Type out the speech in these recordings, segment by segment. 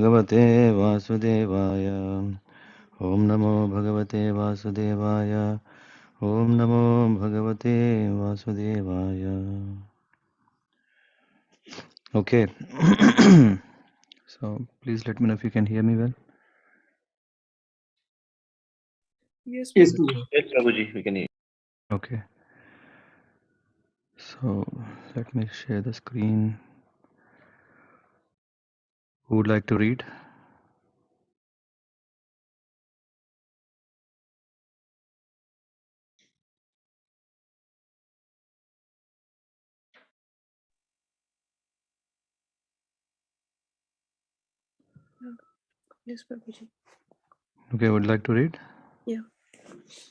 Bhagavate Vasudevaya. Om Namo Bhagavate Vasudevaya. Om Namo Bhagavate Vasudevaya. Okay. So please let me know if you can hear me well. Yes, Yes, Prabhuji. Prabhuji. Yes, Prabhuji, we can hear. Okay. So let me share the screen. Who would like to read? Yes, Prabhuji. Okay, would like to read? Yeah.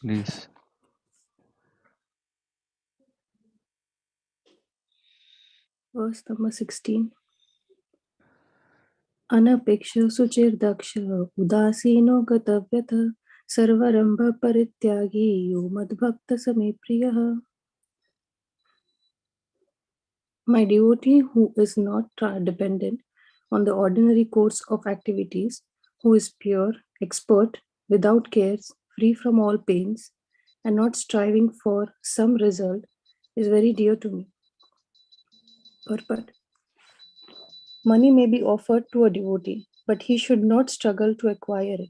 Please. Verse number 16. अनपेक्ष सुचिर्दक्ष उदासीनो गतव्यथ सर्वरंभ परित्यागी यो मद्भक्त समे प्रियः. My devotee who is not dependent on the ordinary course of activities, who is pure, expert, without cares, free from all pains, and not striving for some result, is very dear to me. Purport. Money may be offered to a devotee, but he should not struggle to acquire it.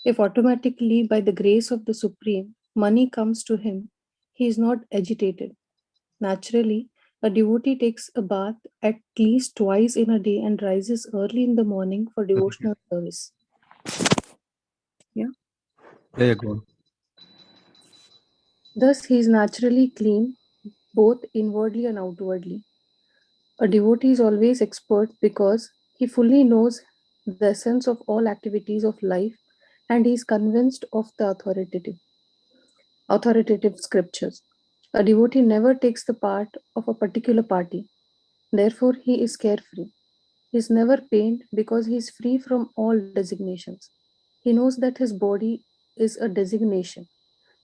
If automatically, by the grace of the Supreme, money comes to him, he is not agitated. Naturally, a devotee takes a bath at least twice in a day and rises early in the morning for devotional service. Yeah. Yeah, go on. Thus, he is naturally clean, both inwardly and outwardly. A devotee is always expert because he fully knows the essence of all activities of life and he is convinced of the authoritative scriptures. A devotee never takes the part of a particular party. Therefore, he is carefree. He is never pained because he is free from all designations. He knows that his body is a designation.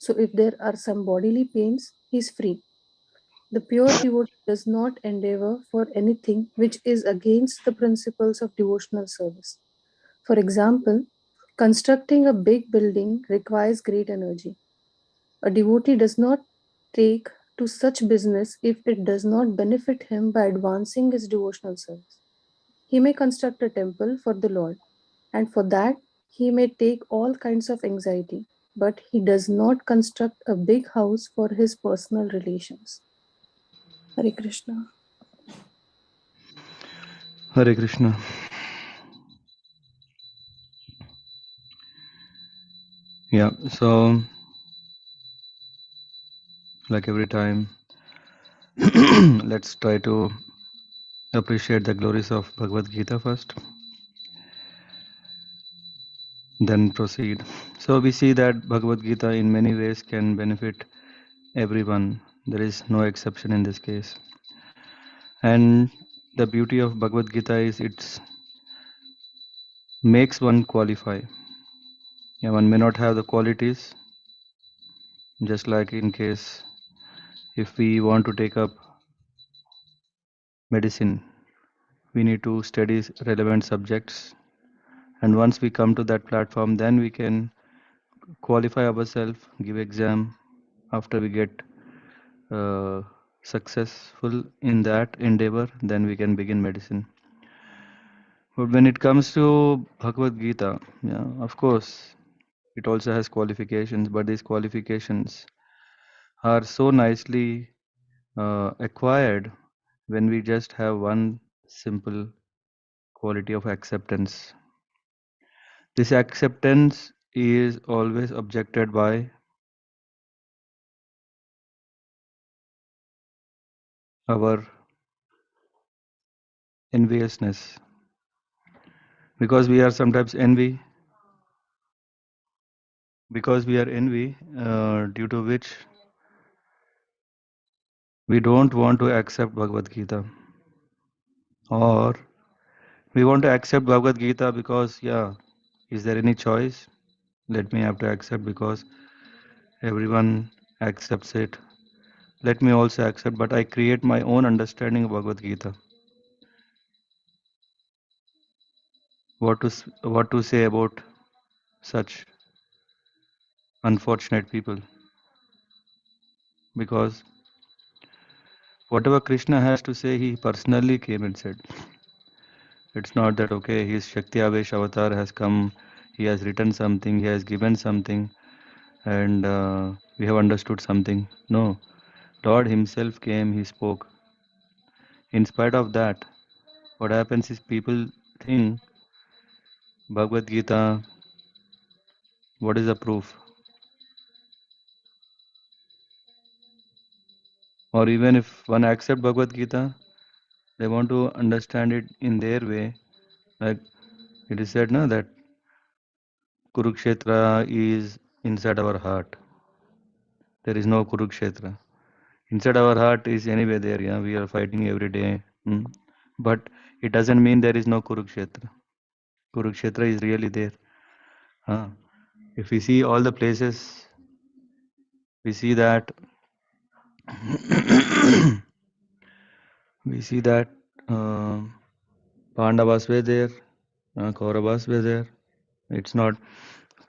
So, if there are some bodily pains, he is free. The pure devotee does not endeavor for anything which is against the principles of devotional service. For example, constructing a big building requires great energy. A devotee does not take to such business if it does not benefit him by advancing his devotional service. He may construct a temple for the Lord, and for that he may take all kinds of anxiety, but he does not construct a big house for his personal relations. Hare Krishna. Hare Krishna. Yeah, so like every time, let's try to appreciate the glories of Bhagavad Gita first, then proceed. So we see that Bhagavad Gita in many ways can benefit everyone. There is no exception in this case. And the beauty of Bhagavad Gita is it makes one qualify. Yeah, one may not have the qualities, just like in case if we want to take up medicine, we need to study relevant subjects. And once we come to that platform, then we can qualify ourselves, give exam. After we get successful in that endeavor, then we can begin medicine. But when it comes to Bhagavad Gita, yeah, of course, it also has qualifications, but these qualifications are so nicely acquired when we just have one simple quality of acceptance. This acceptance is always objected by our enviousness, because we are sometimes envy, due to which we don't want to accept Bhagavad Gita, or we want to accept Bhagavad Gita because, yeah, is there any choice? Let me have to accept because everyone accepts it. Let me also accept, but I create my own understanding of Bhagavad Gita. what to say about such unfortunate people, because whatever Krishna has to say, he personally came and said. It's not that, okay, his Shakti Avesh avatar has come, he has written something, he has given something, and we have understood something. No, Lord himself came, he spoke. In spite of that, what happens is people think Bhagavad Gita, what is the proof? Or even if one accept Bhagavad Gita, they want to understand it in their way. Like it is said now that Kurukshetra is inside our heart. There is no Kurukshetra. Inside our heart is anyway there. Yeah, we are fighting every day. But it doesn't mean there is no Kurukshetra. Kurukshetra is really there. Huh? If we see all the places, we see that we see that uh, Pandavas were there, Kauravas were there. It's not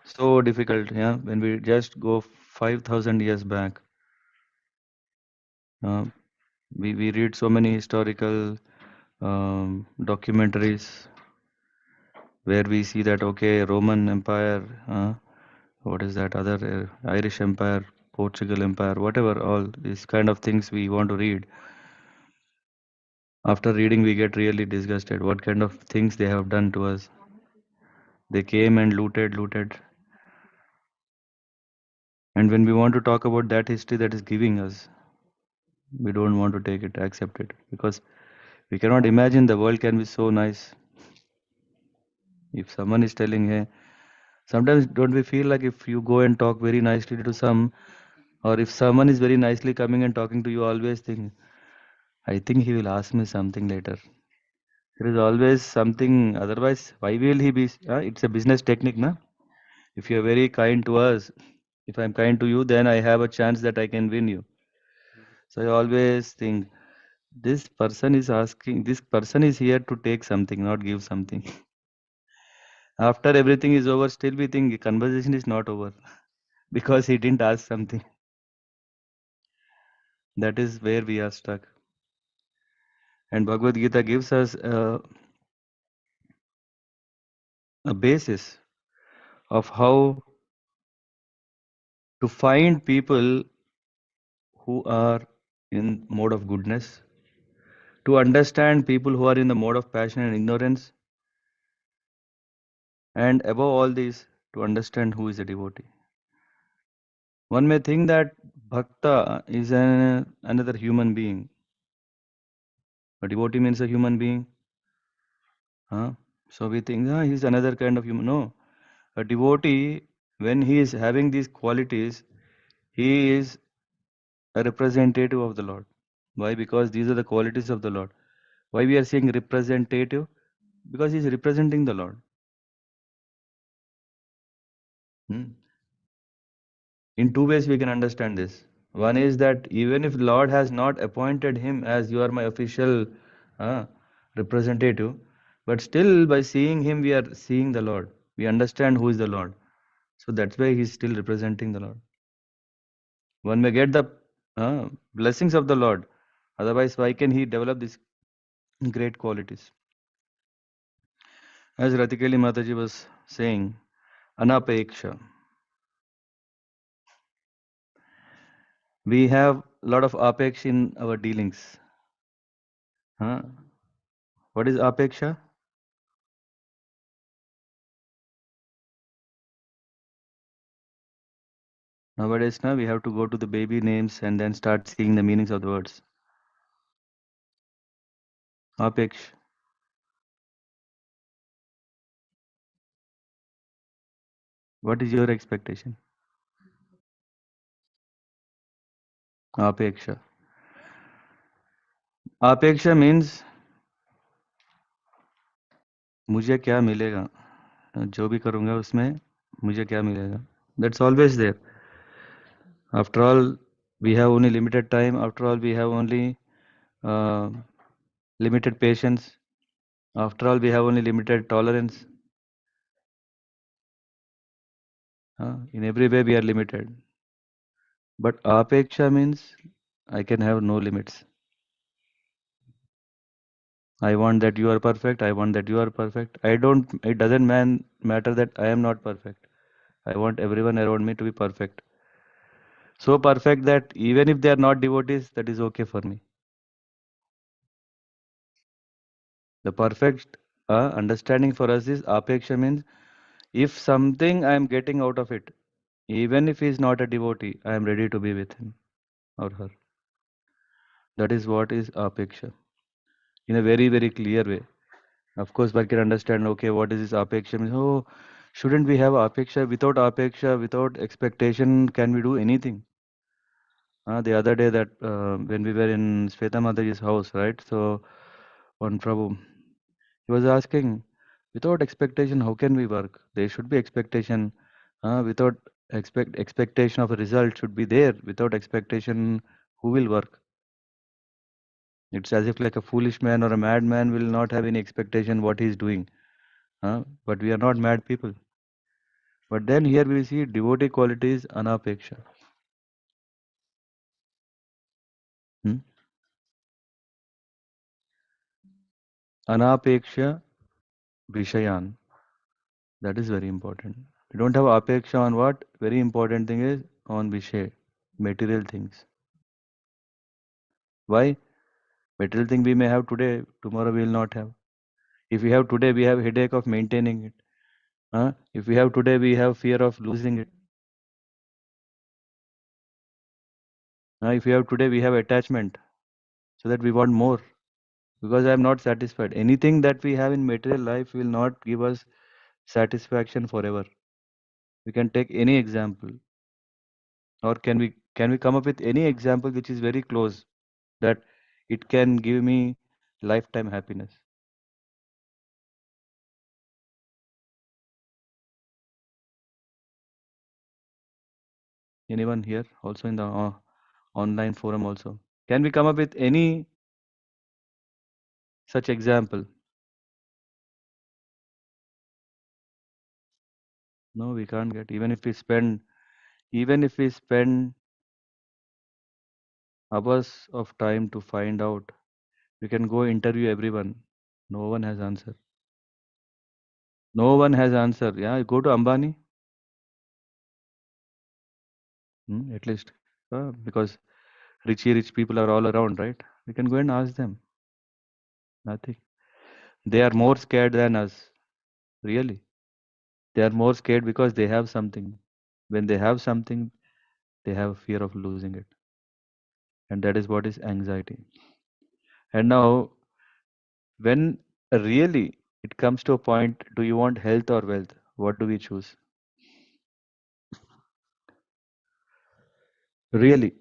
so difficult. Yeah, when we just go 5,000 years back, uh, we read so many historical documentaries where we see that, okay, Roman Empire, what is that other Irish Empire, Portugal Empire, whatever, all these kind of things we want to read. After reading, we get really disgusted. What kind of things they have done to us? They came and looted. And when we want to talk about that history that is giving us, we don't want to take it, accept it, because we cannot imagine the world can be so nice. If someone is telling, hey, sometimes don't we feel like if you go and talk very nicely to some, or if someone is very nicely coming and talking to you, always think, I think he will ask me something later. There is always something, otherwise, why will he be? It's a business technique, na? If you are very kind to us, if I'm kind to you, then I have a chance that I can win you. So I always think, this person is asking, this person is here to take something, not give something. After everything is over, still we think conversation is not over because he didn't ask something. That is where we are stuck. And Bhagavad Gita gives us a basis of how to find people who are in mode of goodness, to understand people who are in the mode of passion and ignorance, and above all this, to understand who is a devotee. One may think that bhakta is another human being. A devotee means a human being. Huh? So we think, he's another kind of human. No. A devotee, when he is having these qualities, he is a representative of the Lord. Why? Because these are the qualities of the Lord. Why we are saying representative? Because he is representing the Lord. Hmm. In two ways we can understand this. One is that even if Lord has not appointed him as you are my official uh, representative, but still by seeing him we are seeing the Lord. We understand who is the Lord. So that's why he is still representing the Lord. One may get the blessings of the Lord. Otherwise, why can he develop these great qualities? As Ratikali Mataji was saying, anapeksha. We have a lot of apeksha in our dealings. Huh? What is apeksha? Nowadays, now we have to go to the baby names and then start seeing the meanings of the words. Apeksha. What is your expectation? Apeksha. Apeksha means मुझे क्या मिलेगा जो भी करूँगा उसमें मुझे क्या मिलेगा. That's always there. After all, we have only limited time. After all, we have only uh, limited patience. After all, we have only limited tolerance. In every way we are limited. But apeksha means I can have no limits. I want that you are perfect. I want that you are perfect. It doesn't matter that I am not perfect. I want everyone around me to be perfect. So perfect that even if they are not devotees, that is okay for me. The perfect understanding for us is apeksha means if something I am getting out of it, even if he is not a devotee, I am ready to be with him or her. That is what is apeksha in a very, very clear way. Of course, one can understand, okay, what is this apeksha? Means, oh, shouldn't we have apeksha? Without apeksha, without expectation, can we do anything? The other day that when we were in Sveta Mataji's house, right? So one Prabhu, he was asking, without expectation, how can we work? There should be expectation. Without expectation of a result should be there. Without expectation, who will work? It's as if like a foolish man or a madman will not have any expectation what he is doing. But we are not mad people. But then here we see devotee qualities anapeksha. Hmm? Anapeksha vishayan. That is very important. We don't have apeksha on what? Very important thing is on vishay, material things. Why? Material thing we may have today, tomorrow we will not have. If we have today, we have headache of maintaining it. If we have today, we have fear of losing it. If we have today, we have attachment so that we want more because I am not satisfied. Anything that we have in material life will not give us satisfaction forever. We can take any example, or can we come up with any example which is very close that it can give me lifetime happiness? Anyone here? Also in the online forum also. Can we come up with any such example? No, we can't get. Even if we spend hours of time to find out, we can go interview everyone. No one has answer. No one has answer. Yeah, go to Ambani, at least, because rich people are all around, right? We can go and ask them. Nothing. They are more scared than us. Really. They are more scared because they have something. When they have something, they have fear of losing it. And that is what is anxiety. And now, when really it comes to a point, do you want health or wealth? What do we choose? Really,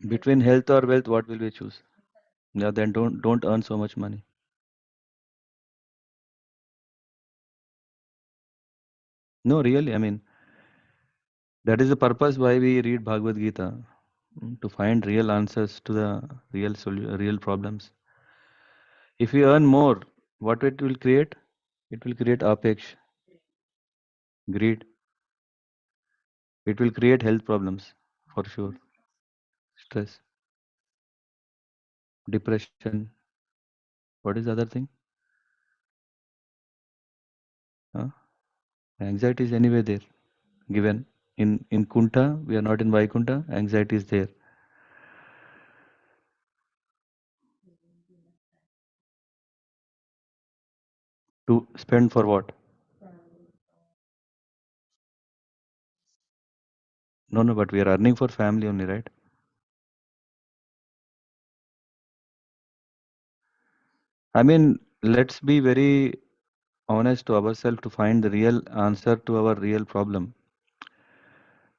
between health or wealth, what will we choose? Yeah, then don't earn so much money. No, really, I mean, that is the purpose why we read Bhagavad Gita, to find real answers to the real problems. If we earn more, what it will create? It will create apeksh, greed. It will create health problems for sure. Stress, depression. What is the other thing? Huh? Anxiety is anyway there. Given in Kunta, we are not in Vaikunta. Anxiety is there. To spend for what? No, no, but we are earning for family only, right? I mean, let's be very honest to ourselves to find the real answer to our real problem.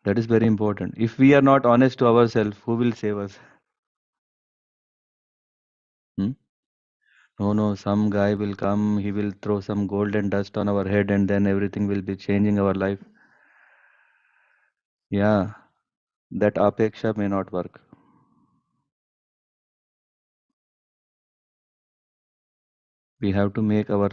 That is very important. If we are not honest to ourselves, who will save us? Hmm? No, no, some guy will come, he will throw some golden dust on our head, and then everything will be changing our life. Yeah, that apeksha may not work. We have to make our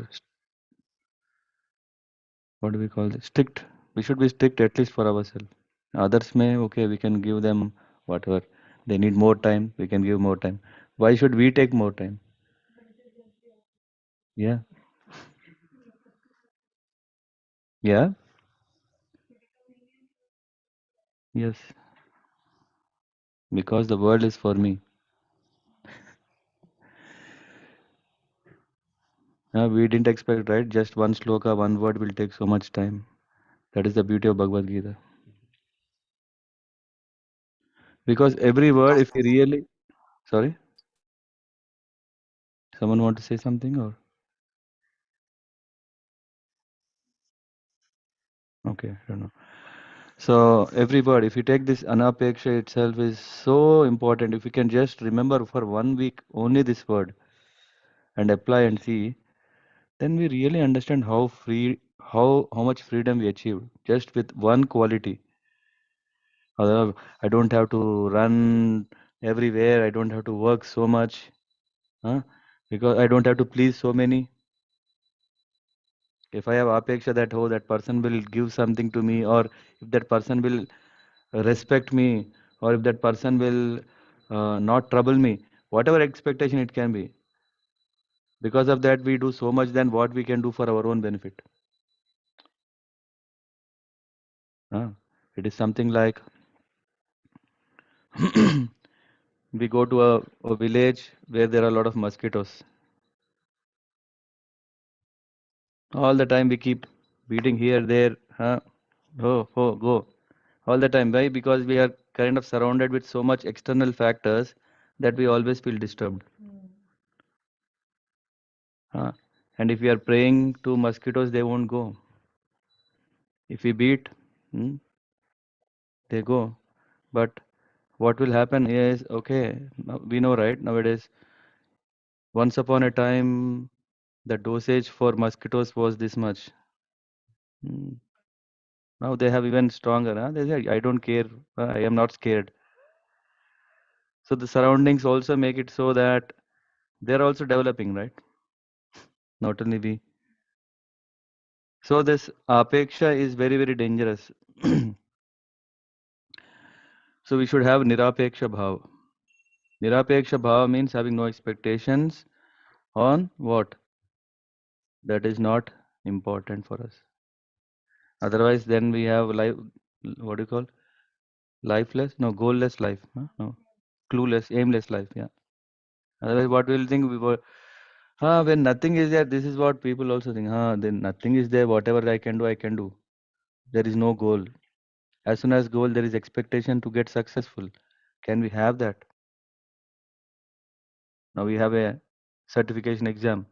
what do we call this? Strict. We should be strict at least for ourselves. Others may, okay, we can give them whatever. They need more time, we can give more time. Why should we take more time? Yeah. Yeah. Yes. Because the world is for me. We didn't expect, right? Just one shloka, one word will take so much time. That is the beauty of Bhagavad Gita. Because every word, if you really, sorry, someone want to say something or okay, I don't know. So every word, if you take this anapeksha itself is so important. If you can just remember for 1 week only this word and apply and see, then we really understand how free, how much freedom we achieved just with one quality. I don't have to run everywhere. I don't have to work so much, huh? Because I don't have to please so many. If I have apeksha that oh that person will give something to me, or if that person will respect me, or if that person will not trouble me, whatever expectation it can be. Because of that, we do so much than what we can do for our own benefit. Huh? It is something like we go to a village where there are a lot of mosquitoes. All the time we keep beating here, there, huh? Go. All the time. Why? Because we are kind of surrounded with so much external factors that we always feel disturbed. Huh? And if we are praying to mosquitoes, they won't go. If we beat, hmm, they go. But what will happen is, okay, we know, right? Nowadays, once upon a time, the dosage for mosquitoes was this much. Hmm. Now they have even stronger. Huh? They say, I don't care. I am not scared. So the surroundings also make it so that they're also developing, right? Not only we. So this apeksha is very, very dangerous. So we should have nirapeksha bhav. Nirapeksha bhav means having no expectations on what? That is not important for us. Otherwise, then we have life, what do you call? Lifeless? No, goalless life. Huh? No, clueless, aimless life. Yeah. Otherwise, what we'll think we were, when nothing is there, this is what people also think. Then nothing is there. Whatever I can do, I can do. There is no goal. As soon as goal, there is expectation to get successful. Can we have that? Now we have a certification exam.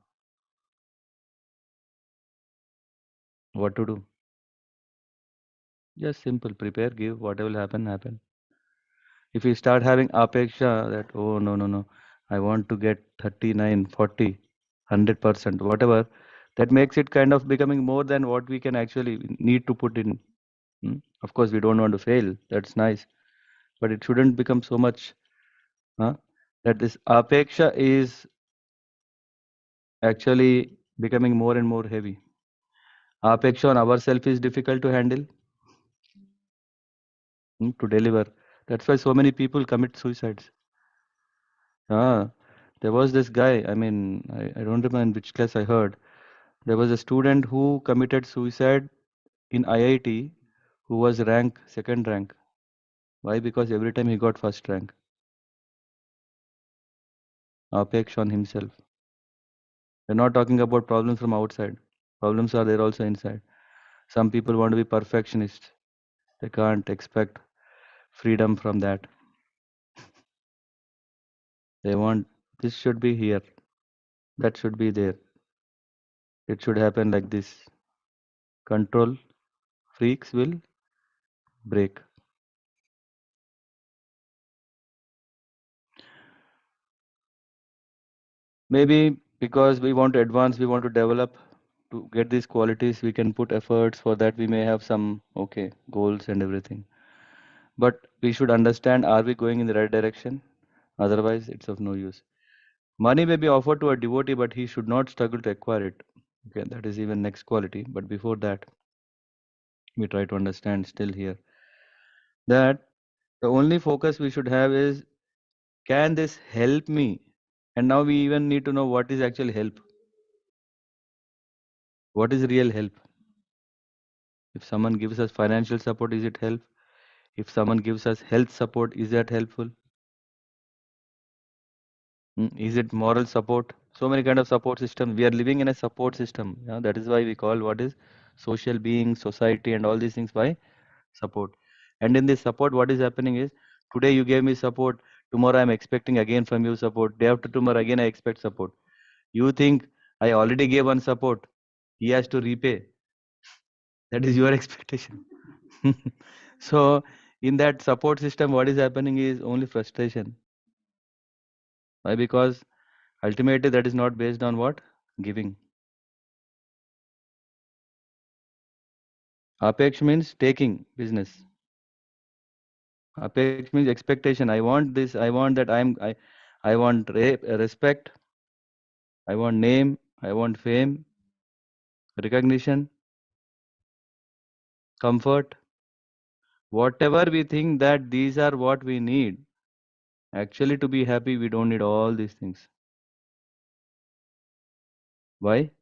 What to do? Just simple. Prepare, give. Whatever will happen, happen. If we start having apeksha that, oh, no, I want to get 39, 40, 100%, whatever, that makes it kind of becoming more than what we can actually need to put in. Of course, we don't want to fail. That's nice. But it shouldn't become so much, huh, that this apeksha is actually becoming more and more heavy. Apeksha on ourselves is difficult to handle, to deliver. That's why so many people commit suicides. Ah, there was this guy, I don't remember in which class I heard. There was a student who committed suicide in IIT who was rank, second rank. Why? Because every time he got first rank. Apeksha on himself. We're not talking about problems from outside. Problems are there also inside. Some people want to be perfectionists. They can't expect freedom from that. They want this should be here, that should be there. It should happen like this. Control freaks will break. Maybe because we want to advance, we want to develop to get these qualities, we can put efforts for that. We may have some, okay, goals and everything. But we should understand are we going in the right direction? Otherwise, it's of no use. Money may be offered to a devotee, but he should not struggle to acquire it. Okay, that is even next quality. But before that, We try to understand still here that the only focus we should have is, can this help me? And now we even need to know what is actually help. What is real help? If someone gives us financial support, is it help? If someone gives us health support, is that helpful? Is it moral support? So many kind of support system. We are living in a support system. Yeah? That is why we call what is social being, society, and all these things by support. And in this support, what is happening is, today you gave me support, tomorrow I'm expecting again from you support, day after tomorrow again I expect support. You think I already gave one support, he has to repay. That is your expectation. So in that support system, what is happening is only frustration. Why? Because ultimately that is not based on what? Giving. Apex means taking business. Apex means expectation. I want this, I want that, I want respect, I want name, I want fame, recognition, comfort. Whatever we think that these are what we need, actually to be happy, we don't need all these things. Why?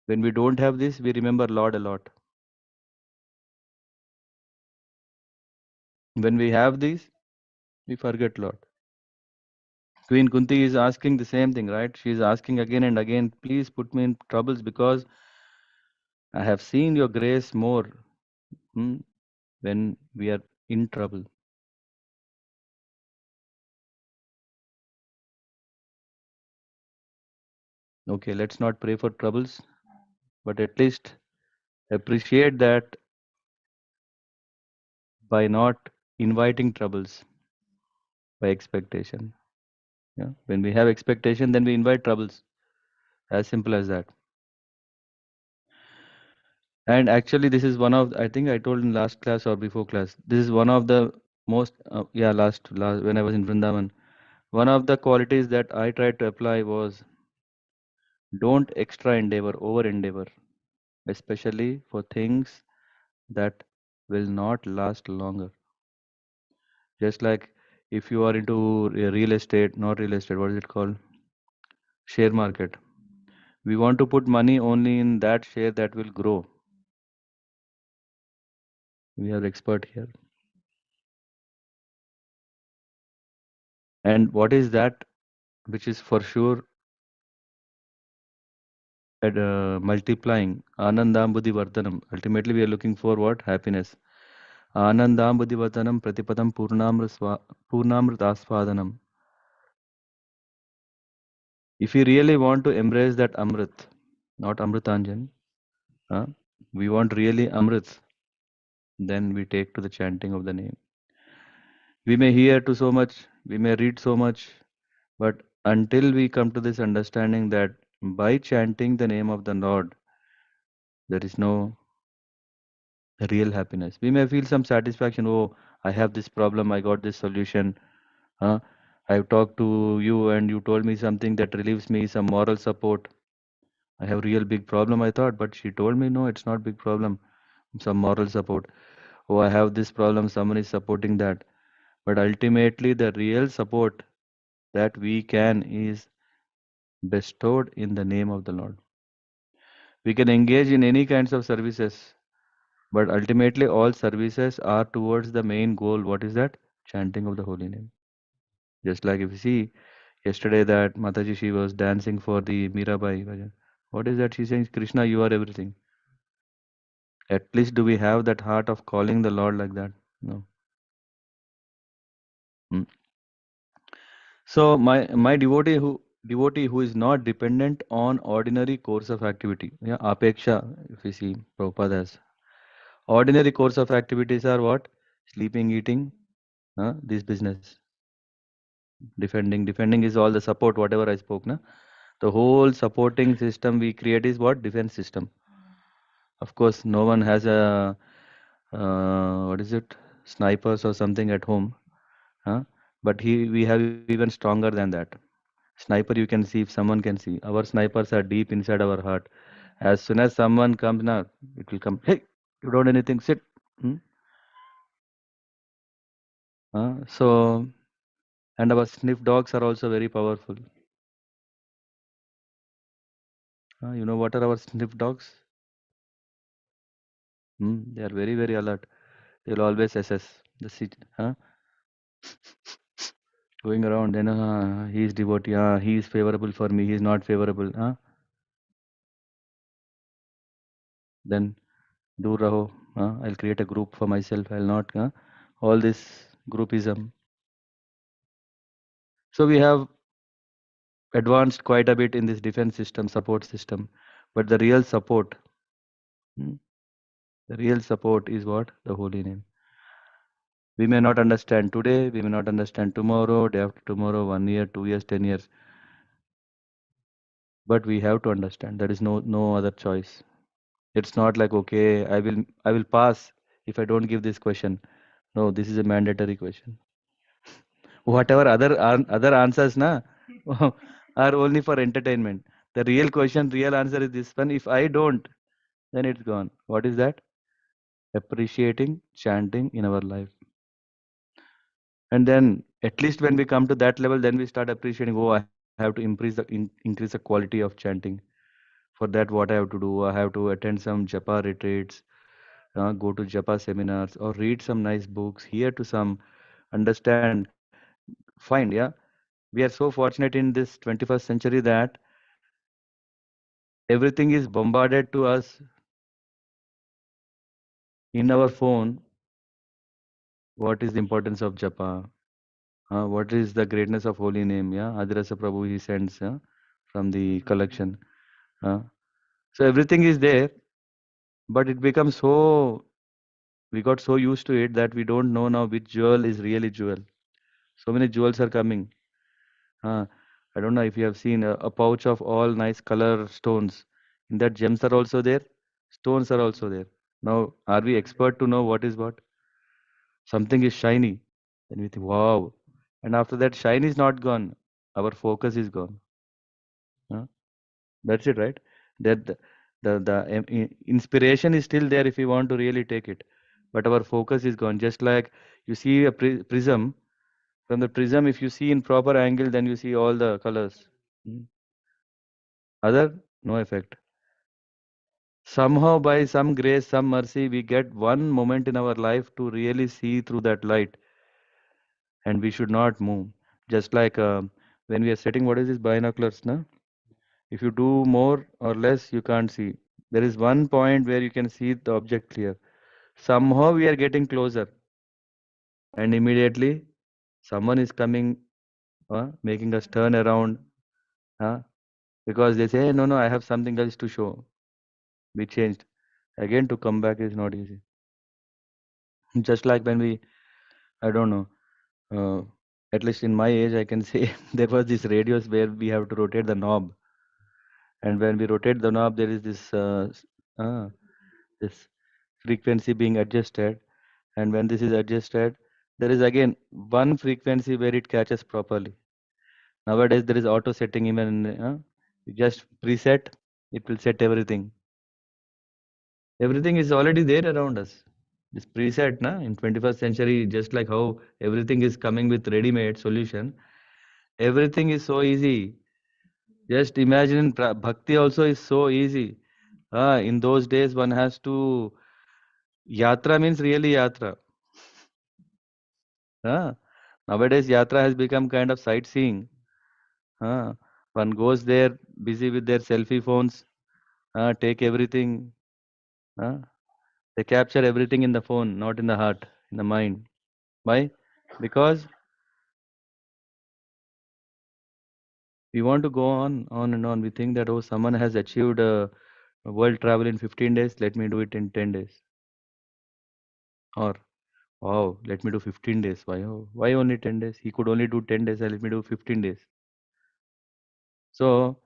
When we don't have this, we remember Lord a lot. When we have these, we forget Lord. Queen Kunti is asking the same thing, right? She is asking again and again, please put me in troubles because I have seen your grace more when we are in trouble. Okay, let's not pray for troubles, but at least appreciate that by not inviting troubles by expectation. Yeah. When we have expectation, then we invite troubles. As simple as that. And actually, this is one of, I think I told in last class or before class, this is one of the most, last, when I was in Vrindavan, one of the qualities that I tried to apply was don't extra endeavor, over endeavor, especially for things that will not last longer. Just like if you are into real estate, not real estate, what is it called? Share market. We want to put money only in that share that will grow. We are expert here. And what is that which is for sure at multiplying? Anandam buddhi vardhanam. Ultimately, we are looking for what? Happiness. Anandam buddhi vardhanam pratipadam purnamritasvadanam. If we really want to embrace that Amrit, not Amritanjan, huh? We want really Amrit, then we take to the chanting of the name. We may hear to so much, we may read so much, but until we come to this understanding that by chanting the name of the Lord, there is no real happiness. We may feel some satisfaction. Oh, I have this problem, I got this solution. Huh? I've talked to you and you told me something that relieves me, some moral support. I have real big problem, I thought, but she told me no, it's not big problem. Some moral support. Oh, I have this problem, someone is supporting that. But ultimately, the real support that we can is bestowed in the name of the Lord. We can engage in any kinds of services, but ultimately all services are towards the main goal. What is that? Chanting of the holy name. Just like if you see yesterday that Mataji, she was dancing for the Mirabai bhajan. What is that? She's saying, Krishna, you are everything. At least do we have that heart of calling the Lord like that? No. Mm. So my devotee who is not dependent on ordinary course of activity. Yeah, apeksha, if you see Prabhupada has. Ordinary course of activities are what? Sleeping, eating, this business. Defending is all the support, whatever I spoke. Na? The whole supporting system we create is what? Defense system. Of course, no one has a, what is it? Snipers or something at home. Huh? But we have even stronger than that. Sniper you can see if someone can see. Our snipers are deep inside our heart. As soon as someone comes now, it will come. Hey, You don't anything, sit. Hmm? So, and our sniff dogs are also very powerful. You know what are our sniff dogs? They are very, very alert. They'll always assess the seat. Going around, then he is devotee, he is favorable for me, he is not favorable. Then dur raho. I'll create a group for myself. I'll not. All this groupism. So we have advanced quite a bit in this defense system, support system. But hmm, the real support is what? The holy name. We may not understand today, we may not understand tomorrow, day after tomorrow, 1 year, 2 years, 10 years. But we have to understand. There is no other choice. It's not like okay, I will pass if I don't give this question. No, this is a mandatory question. Whatever other answers na are only for entertainment. The real question, real answer is this one. If I don't, then it's gone. What is that? Appreciating chanting in our life. And then at least when we come to that level, then we start appreciating, oh, I have to increase the quality of chanting. For that, what I have to do? I have to attend some japa retreats, go to japa seminars, or read some nice books, hear to some, understand, find. Yeah, we are so fortunate in this 21st century that everything is bombarded to us in our phone. What is the importance of japa? What is the greatness of holy name? Yeah, Adirasa Prabhu he sends from the collection. Uh, so everything is there, but it becomes so we got so used to it that we don't know now which jewel is really jewel. So many jewels are coming. Uh, I don't know if you have seen a pouch of all nice color stones. In that gems are also there, stones are also there. Now, are we expert to know what is what? Something is shiny. Then we think, wow. And after that, shine is not gone. Our focus is gone. Huh? That's it, right? That inspiration is still there if you want to really take it. But our focus is gone. Just like you see a prism, from the prism, if you see in proper angle, then you see all the colors. Hmm. Other, no effect. Somehow, by some grace, some mercy, we get one moment in our life to really see through that light, and we should not move. Just like when we are setting, what is this binoculars, na? If you do more or less, you can't see. There is one point where you can see the object clear. Somehow we are getting closer, and immediately someone is coming, making us turn around, uh, because they say, "Hey, no, no, I have something else to show." We changed. Again, to come back is not easy. Just like when we, I don't know, uh, at least in my age, I can say there was this radios where we have to rotate the knob, and when we rotate the knob, there is this frequency being adjusted, and when this is adjusted, there is again one frequency where it catches properly. Nowadays, there is auto setting even. You just preset, it will set everything. Everything is already there around us. This preset, na, in 21st century, just like how everything is coming with ready-made solution, everything is so easy. Just imagine bhakti also is so easy. In those days, one has to yatra means really yatra. Ah, nowadays, yatra has become kind of sightseeing. Ah, one goes there busy with their selfie phones, take everything. Ah, they capture everything in the phone, not in the heart, in the mind. Why? Because we want to go on and on. We think that, oh, someone has achieved world travel in 15 days, let me do it in 10 days. Or, wow, let me do 15 days. Why? Oh, why only 10 days? He could only do 10 days, let me do 15 days. So,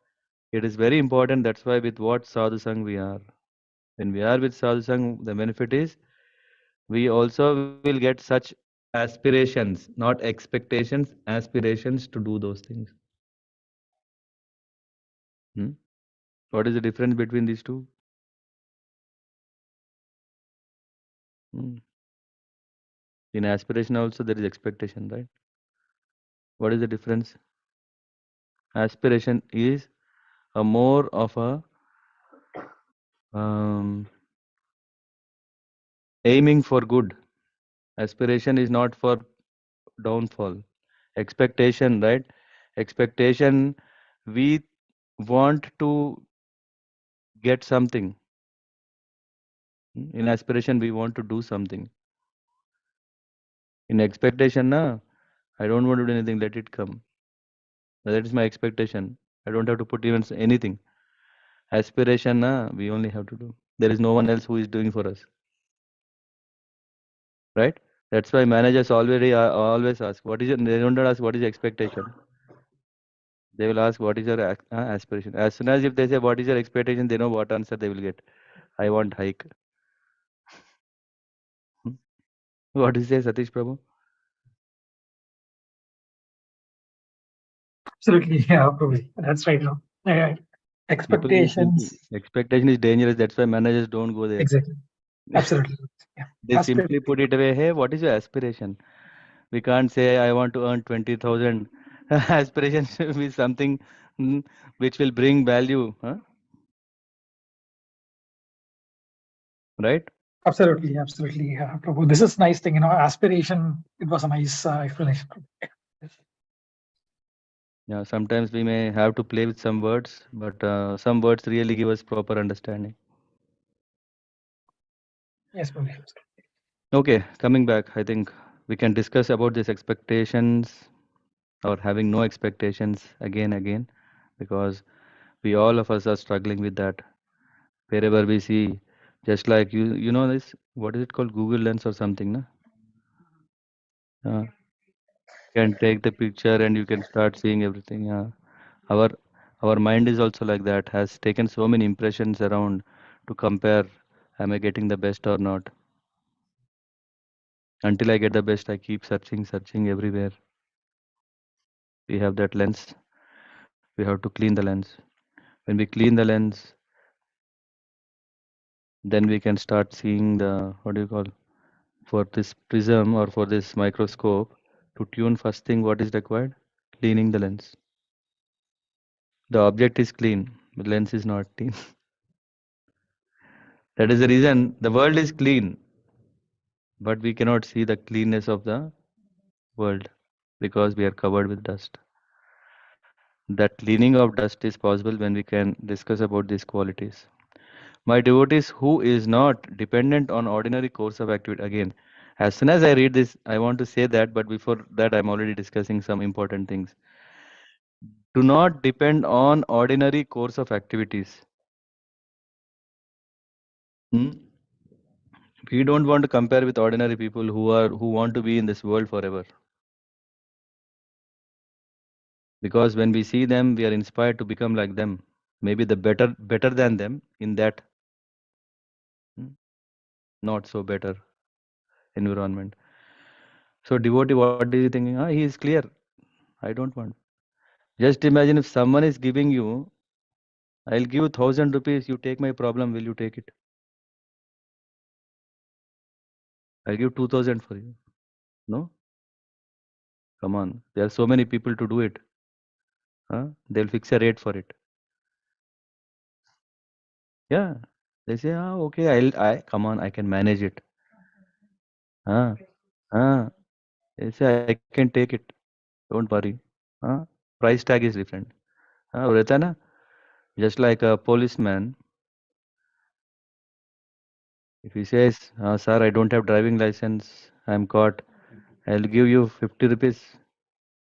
it is very important. That's why with what sadhu sang we are. When we are with sadhu sang, the benefit is we also will get such aspirations, not expectations, aspirations to do those things. Hmm? What is the difference between these two? Mm. In aspiration also there is expectation, right? What is the difference? Aspiration is a more of a um, aiming for good. Aspiration is not for downfall. Expectation, right? Expectation, we want to get something. In aspiration, we want to do something. In expectation, na, I don't want to do anything, let it come. That is my expectation. I don't have to put even anything. Aspiration, na, we only have to do. There is no one else who is doing for us, right? That's why managers always ask, what is your, they don't ask what is your expectation. They will ask what is your aspiration. As soon as if they say what is your expectation, they know what answer they will get. I want hike. Hmm. What do you say, Satish Prabhu? Absolutely, yeah, Prabhuji. That's right. No? People is simply Expectations. expectation is dangerous. That's why managers don't go there. Exactly. Absolutely. Yeah. They simply put it away. Hey, what is your aspiration? We can't say I want to earn 20,000. Aspiration should be something which will bring value, huh? Right? Absolutely, absolutely. Yeah, Prabhu. This is nice thing, aspiration. It was a nice explanation. Yes, Yeah. Sometimes we may have to play with some words, but some words really give us proper understanding. yes, Prabhu. Okay, coming back, I think we can discuss about these expectations or having no expectations again, because we all of us are struggling with that. Wherever we see, just like you know this, what is it called? Google Lens or something, na? Can take the picture and you can start seeing everything. Yeah. Our our mind is also like that, has taken so many impressions around to compare, am I getting the best or not? Until I get the best, I keep searching everywhere. We have that lens. We have to clean the lens. When we clean the lens, then we can start seeing the, what do you call, for this prism or for this microscope, to tune first thing what is required? Cleaning the lens. The object is clean, the lens is not clean. That is the reason the world is clean, but we cannot see the cleanness of the world because we are covered with dust. That cleaning of dust is possible when we can discuss about these qualities. My devotees who is not dependent on ordinary course of activity. Again, as soon as I read this, I want to say that, but before that, I'm already discussing some important things. Do not depend on ordinary course of activities. Hmm? We don't want to compare with ordinary people who want to be in this world forever. Because when we see them, we are inspired to become like them. Maybe the better than them in that hmm, not so better environment. So devotee, what is he thinking? Ah, he is clear. I don't want. Just imagine if someone is giving you, I'll give you 1,000 rupees, you take my problem, will you take it? I'll give 2,000 for you. No? Come on. There are so many people to do it. Huh? They'll fix a rate for it. Yeah. They say, ah, okay, come on, I can manage it. Ah, ah. They say, I can take it. Don't worry. Huh? Price tag is different. वो रहता है ना, just like a policeman, if he says, sir, I don't have driving license, I'm caught, I'll give you 50 rupees.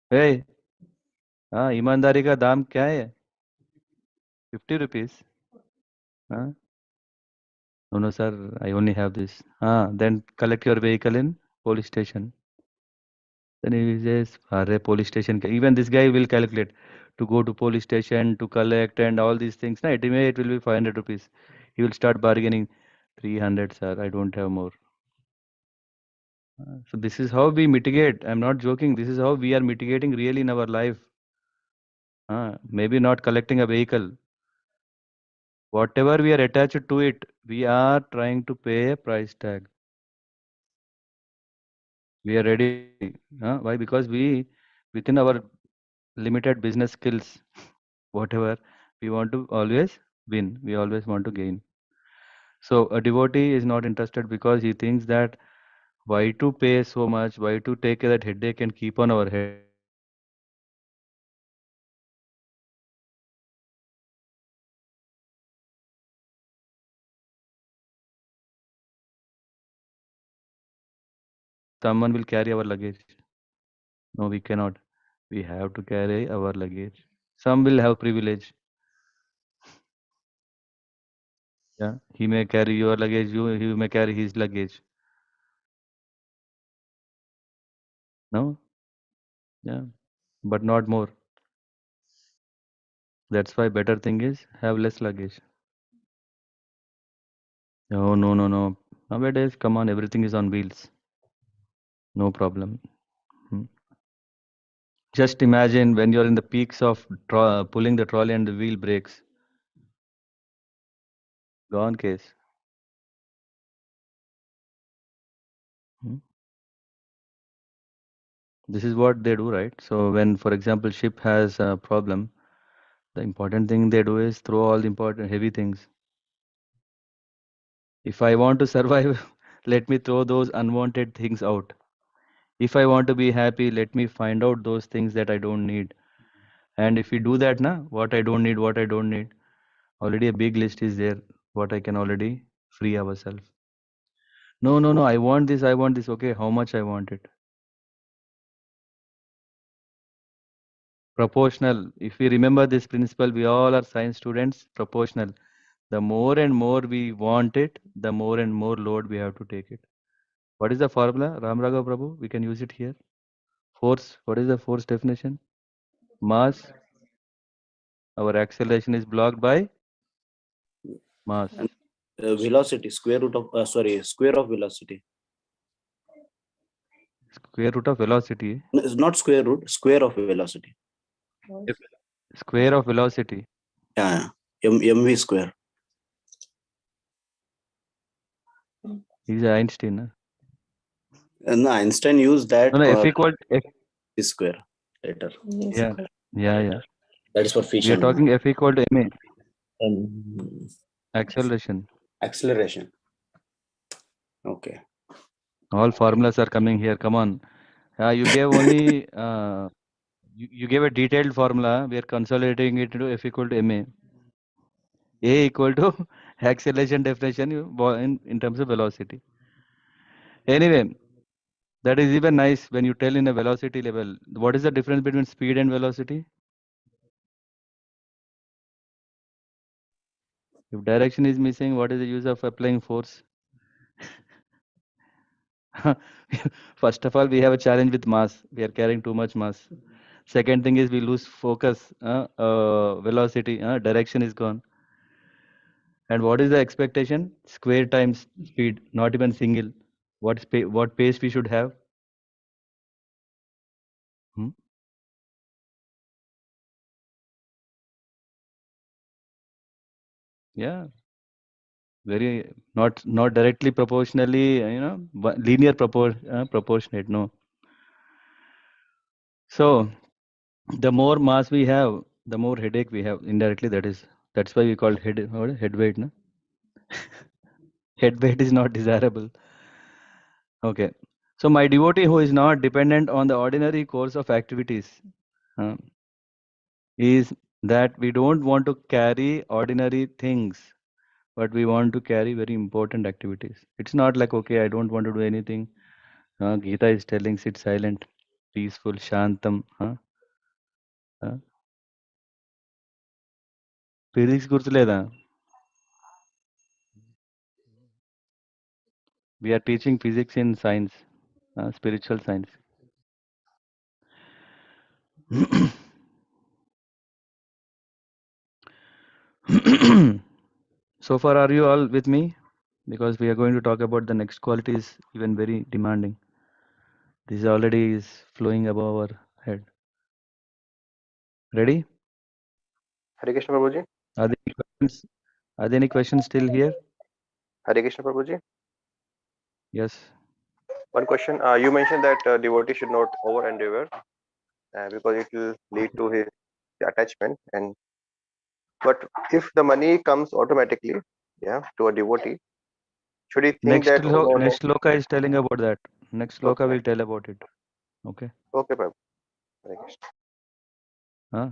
Hey, हाँ ईमानदारी का दाम क्या है? 50 rupees. हाँ, no, no, sir, I only have this. Then collect your vehicle in police station. Then he says, अरे police station, even this guy will calculate to go to police station to collect and all these things. Na, it will be 500 rupees. He will start bargaining. 300, sir, I don't have more. So this is how we mitigate. I'm not joking. This is how we are mitigating really in our life. Maybe not collecting a vehicle. Whatever we are attached to it, we are trying to pay a price tag. We are ready. Why? Because we, within our limited business skills, whatever, we want to always win. We always want to gain. So a devotee is not interested because he thinks that why to pay so much, why to take that headache and keep on our head. Someone will carry our luggage. No, we cannot. We have to carry our luggage. Some will have privilege. Yeah, he may carry your luggage. He may carry his luggage. No, yeah, but not more. That's why better thing is have less luggage. No, no, no, no. Nowadays, come on, everything is on wheels. No problem. Hmm. Just imagine when you're in the peaks of pulling the trolley and the wheel breaks. Gone case. Hmm. This is what they do, right? So when, for example, ship has a problem, the important thing they do is throw all the important heavy things. If I want to survive, let me throw those unwanted things out. If I want to be happy, let me find out those things that I don't need. And if we do that, what I don't need, already a big list is there, what I can already free ourselves. No, no, no, I want this, I want this. Okay, how much I want it? Proportional. If we remember this principle, we all are science students, proportional. The more and more we want it, the more and more load we have to take it. What is the formula? Ram Raghav Prabhu, we can use it here. Force. What is the force definition? Mass. Our acceleration is blocked by mass. And velocity, square of velocity. Square root of velocity. No, it's not square root, square of velocity. Square of velocity. Yeah, mv square. He's Einstein. Huh? And Einstein used that No, no, F equal F. square later. Yeah, yeah. That is for We are fission. talking F equal to ma. Um, Acceleration. acceleration. Okay. All formulas are coming here. Come on. You gave only you gave a detailed formula. We are consolidating it into F equal to ma. A equal to acceleration definition in terms of velocity. Anyway, that is even nice when you tell in a velocity level. What is the difference between speed and velocity? If direction is missing, what is the use of applying force? First of all, we have a challenge with mass. We are carrying too much mass. Second thing is we lose focus, velocity, direction is gone. And what is the expectation? Square times speed, not even single. What pace we should have? Hmm? Yeah, very not directly proportionally, linear proportionate. No. So the more mass we have, the more headache we have. Indirectly, that's why we call head weight. No? Head weight is not desirable. Okay. So my devotee who is not dependent on the ordinary course of activities uh, is that we don't want to carry ordinary things, but we want to carry very important activities. It's not like, okay, I don't want to do anything. Gita is telling sit silent, peaceful, shantam. Physics గుర్తులేదా? We are teaching physics in science, spiritual science. So far, are you all with me? Because we are going to talk about the next quality is even very demanding. This already is flowing above our head. Ready? Hare Krishna Prabhuji. Are there any questions? Are there any questions still here? Hare Krishna Prabhuji. Yes. One question. You mentioned that devotee should not over endeavor because it will lead to his attachment. And but if the money comes automatically, yeah, to a devotee, should he think that, oh no, no, Next shloka is telling about that. Next shloka okay, will tell about it. Okay. okay, Prabhu. Hare Krishna. Huh?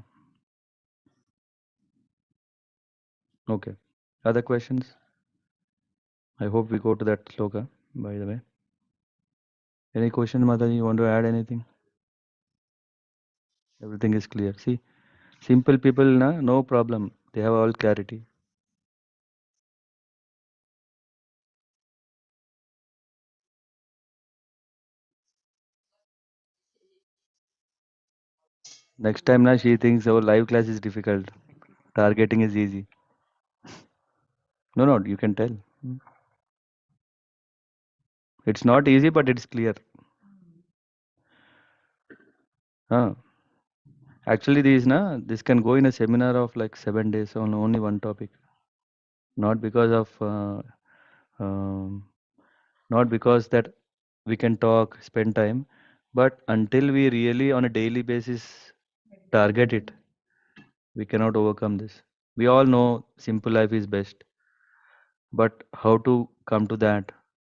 Okay. Other questions? I hope we go to that shloka, by the way. Any question, Mataji? You want to add anything? Everything is clear. See, simple people, no problem. They have all clarity. Next time, she thinks our live class is difficult. Targeting is easy. No, you can tell. It's not easy, but it's clear. Huh? Actually, this can go in a seminar of like 7 days on only one topic. Not because of, not because that we can talk, spend time, but until we really on a daily basis target it, we cannot overcome this. We all know simple life is best, but how to come to that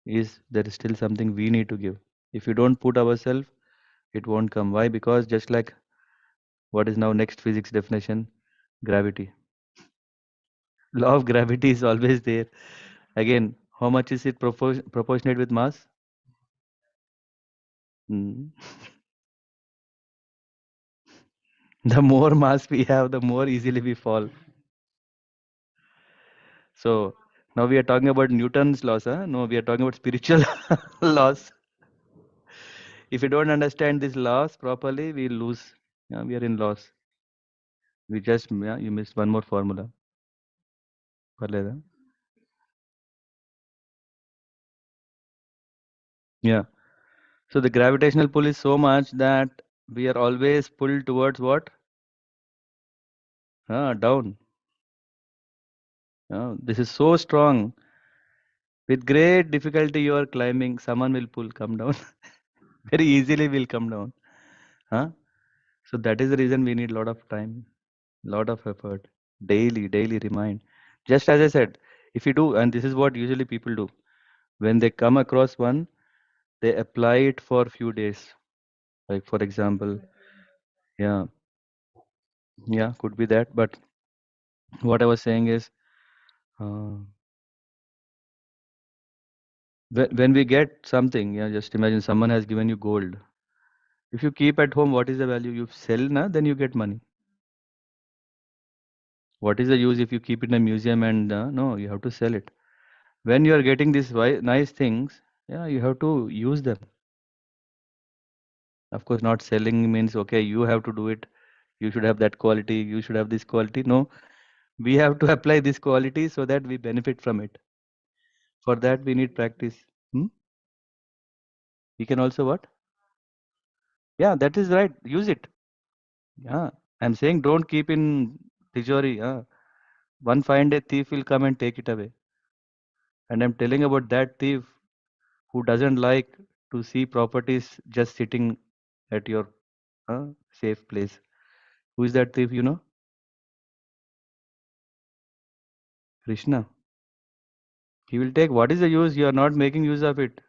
is there is still something we need to give. If we don't put ourselves, it won't come. Why? Because just like what is now next physics definition, gravity. Law of gravity is always there. Again, how much is it proportionate with mass? Hmm. The more mass we have, the more easily we fall. So now we are talking about Newton's laws. Huh? No, we are talking about spiritual laws. If you don't understand these laws properly, we lose. Yeah, we are in loss. We just, you missed one more formula. Parleda. Yeah. So the gravitational pull is so much that we are always pulled towards what? Down. This is so strong. With great difficulty, you are climbing. Someone will pull, come down. Very easily will come down. Huh? So that is the reason we need a lot of time, lot of effort, daily remind. Just as I said, if you do, and this is what usually people do, when they come across one, they apply it for few days. Like for example, yeah, could be that. But what I was saying is, uh, when we get something, just imagine someone has given you gold. If you keep at home, what is the value? You sell, then you get money. What is the use if you keep it in a museum and no, you have to sell it. When you are getting these nice things, you have to use them. Of course, not selling means, okay, you have to do it. You should have that quality. You should have this quality. No, we have to apply this quality so that we benefit from it. For that, we need practice. We can also what? Yeah, that is right. Use it. Yeah, I'm saying don't keep in tijori. One fine day thief will come and take it away. And I'm telling about that thief who doesn't like to see properties just sitting at your safe place. Who is that thief, Krishna. He will take. What is the use? You are not making use of it.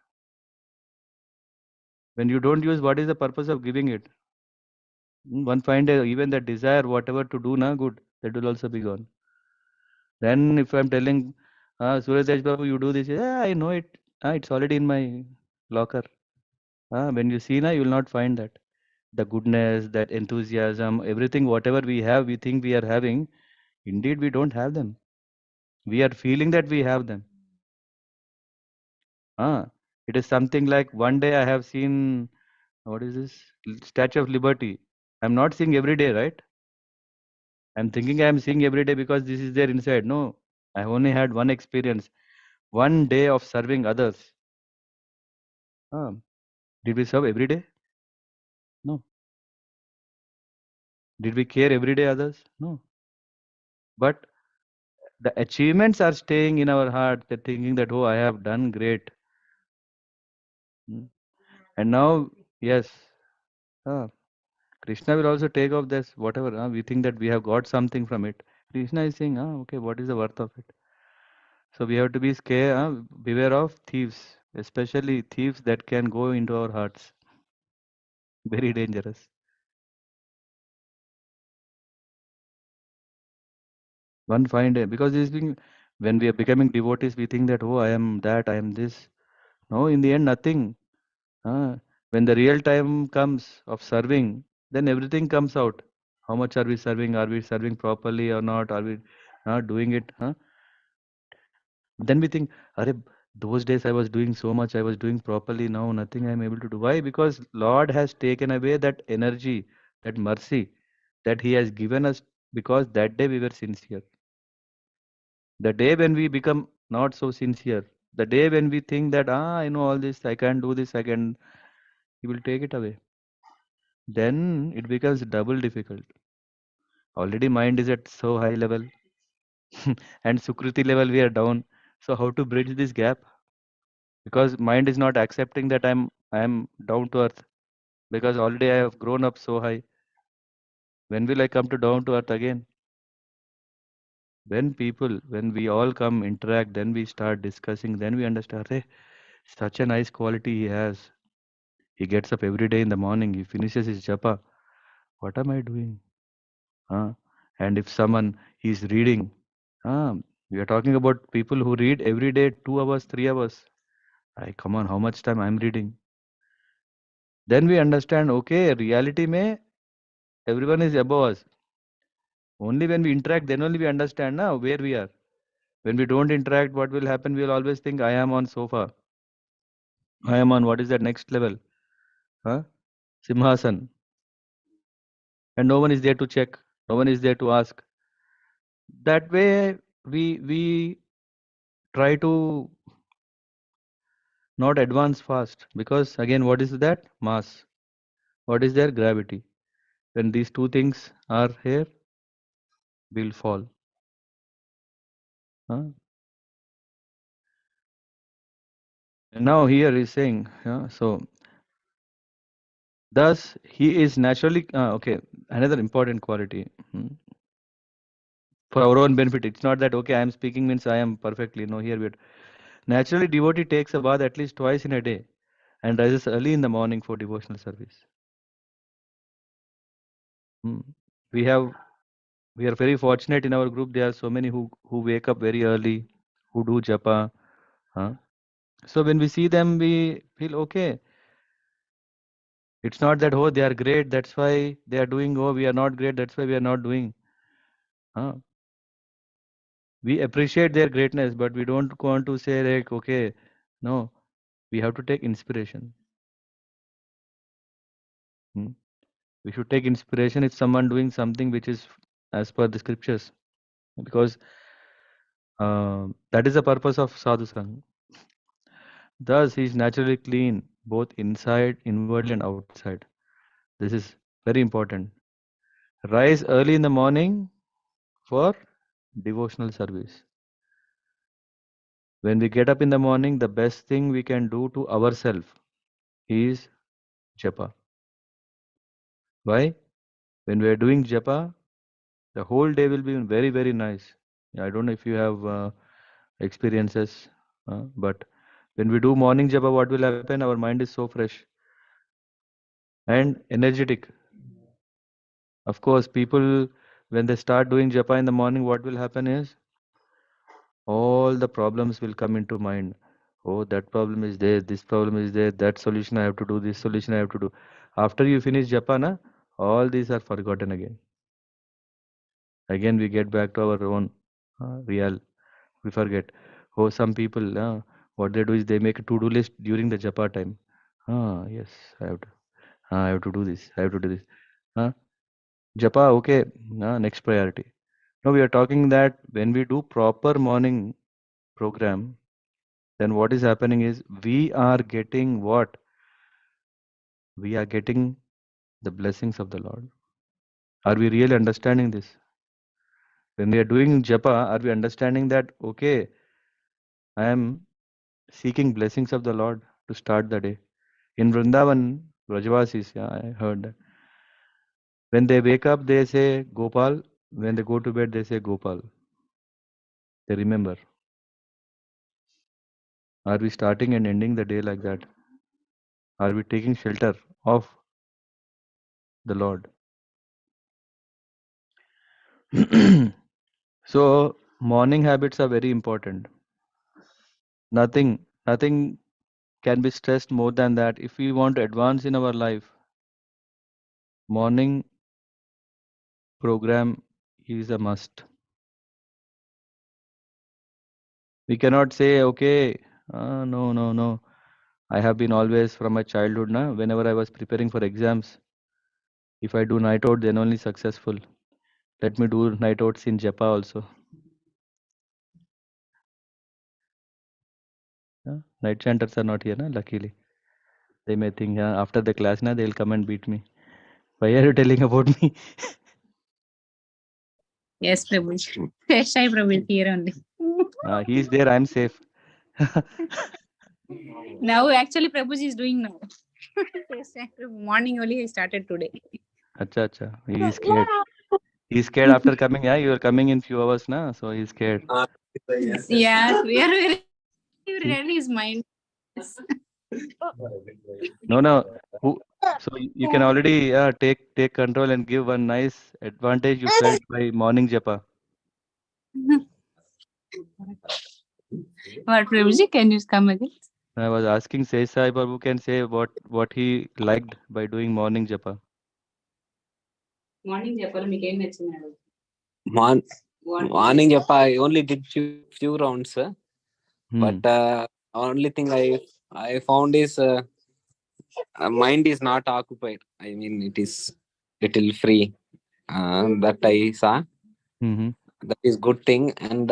When you don't use, what is the purpose of giving it? One fine day, even that desire, whatever to do, good, that will also be gone. Then if I'm telling, Suraj Babu, you do this, yeah, I know it. It's already in my locker. When you see, you will not find that. The goodness, that enthusiasm, everything, whatever we have, we think we are having, indeed we don't have them. We are feeling that we have them. It is something like one day I have seen, what is this? Statue of Liberty. I'm not seeing every day, right? I'm thinking I'm seeing every day because this is there inside. No, I only had one experience, one day of serving others. Did we serve every day? No. Did we care every day others? No. But the achievements are staying in our heart. They're thinking that, oh, I have done great. And now, yes, uh, Krishna will also take off this whatever. We think that we have got something from it. Krishna is saying, okay, what is the worth of it? So we have to be scared, beware of thieves, especially thieves that can go into our hearts. Very dangerous. One fine day, because this being, when we are becoming devotees, we think that, oh, I am that, I am this. No, in the end, nothing. When the real time comes of serving, then everything comes out. How much are we serving? Are we serving properly or not? Are we not doing it? Then we think, Arey, those days I was doing so much, I was doing properly. Now nothing I am able to do. Why? Because Lord has taken away that energy, that mercy that He has given us because that day we were sincere. The day when we become not so sincere, the day when we think that, I know all this, I can do this, He will take it away. Then it becomes double difficult. Already mind is at so high level and Sukriti level we are down. So how to bridge this gap? Because mind is not accepting that I am down to earth because already I have grown up so high. When will I come to down to earth again? When we all come interact, then we start discussing, then we understand, hey, such a nice quality he has. He gets up every day in the morning, he finishes his japa. What am I doing? Huh? And if someone is reading, we are talking about people who read every day 2 hours, 3 hours. Come on, how much time I'm reading? Then we understand, okay, reality may everyone is above us. Only when we interact, then only we understand now where we are. When we don't interact, what will happen? We'll always think, I am on sofa. I am on what is that next level? Simhasan. And no one is there to check. No one is there to ask. That way, we try to not advance fast because again, what is that? Mass. What is there? Gravity. When these two things are here, we'll fall. And now here is saying, so thus he is naturally okay. Another important quality for our own benefit. It's not that okay, I am speaking means I am perfectly. No, here we naturally devotee takes a bath at least twice in a day and rises early in the morning for devotional service. We have we are very fortunate in our group. There are so many who wake up very early, who do japa. So when we see them, we feel okay. It's not that oh they are great, that's why they are doing. Oh, we are not great, that's why we are not doing. We appreciate their greatness, but we don't want to say like okay, no. We have to take inspiration. We should take inspiration if someone doing something which is as per the scriptures, because that is the purpose of sadhu sang. Thus, he is naturally clean, both inside, inwardly, and outside. This is very important. Rise early in the morning for devotional service. When we get up in the morning, the best thing we can do to ourselves is japa. Why? When we are doing japa, the whole day will be very, very nice. I don't know if you have experiences, but when we do morning japa, what will happen? Our mind is so fresh and energetic. Of course, people, when they start doing japa in the morning, what will happen is all the problems will come into mind. Oh, that problem is there, this problem is there, that solution I have to do, this solution I have to do. After you finish japa, na, all these are forgotten again. Again, we get back to our own real. We forget. Oh, some people, what they do is they make a to-do list during the japa time. Yes, I have to do this. I have to do this. Japa, okay. Next priority. Now we are talking that when we do proper morning program, then what is happening is we are getting what? We are getting the blessings of the Lord. Are we really understanding this? When we are doing japa, are we understanding that, okay, I am seeking blessings of the Lord to start the day? In Vrindavan, Vrajavasis, yeah, I heard that. When they wake up, they say Gopal. When they go to bed, they say Gopal. They remember. Are we starting and ending the day like that? Are we taking shelter of the Lord? So morning habits are very important. Nothing can be stressed more than that. If we want to advance in our life, morning program is a must. We cannot say, okay, no. I have been always from my childhood now. Whenever I was preparing for exams, if I do night out, then only successful. Let me do night outs in Japa also. Night chanters are not here, na, luckily. They may think, yeah, after the class, na, they'll come and beat me. Why are you telling about me? Yes, Prabhuji. Shai Prabhu here only. He's there, I'm safe. Now, actually, Prabhuji is doing now. Morning only I started today. Acha. He's scared. He's scared after coming. Yeah, you are coming in few hours, na, so he's scared. Yeah, we are very See? ready his mind. No. Who? So you can already take control and give one nice advantage you felt by morning japa. What, Prabhuji? Can you come again? I was asking Sai Babu can say what he liked by doing morning japa. Morning Japal మీకు ఏం నచ్చింది Morning, Japa, I only did few rounds, but only thing I found is mind is not occupied. I mean, it is little free. That I saw. Mm-hmm. That is good thing. And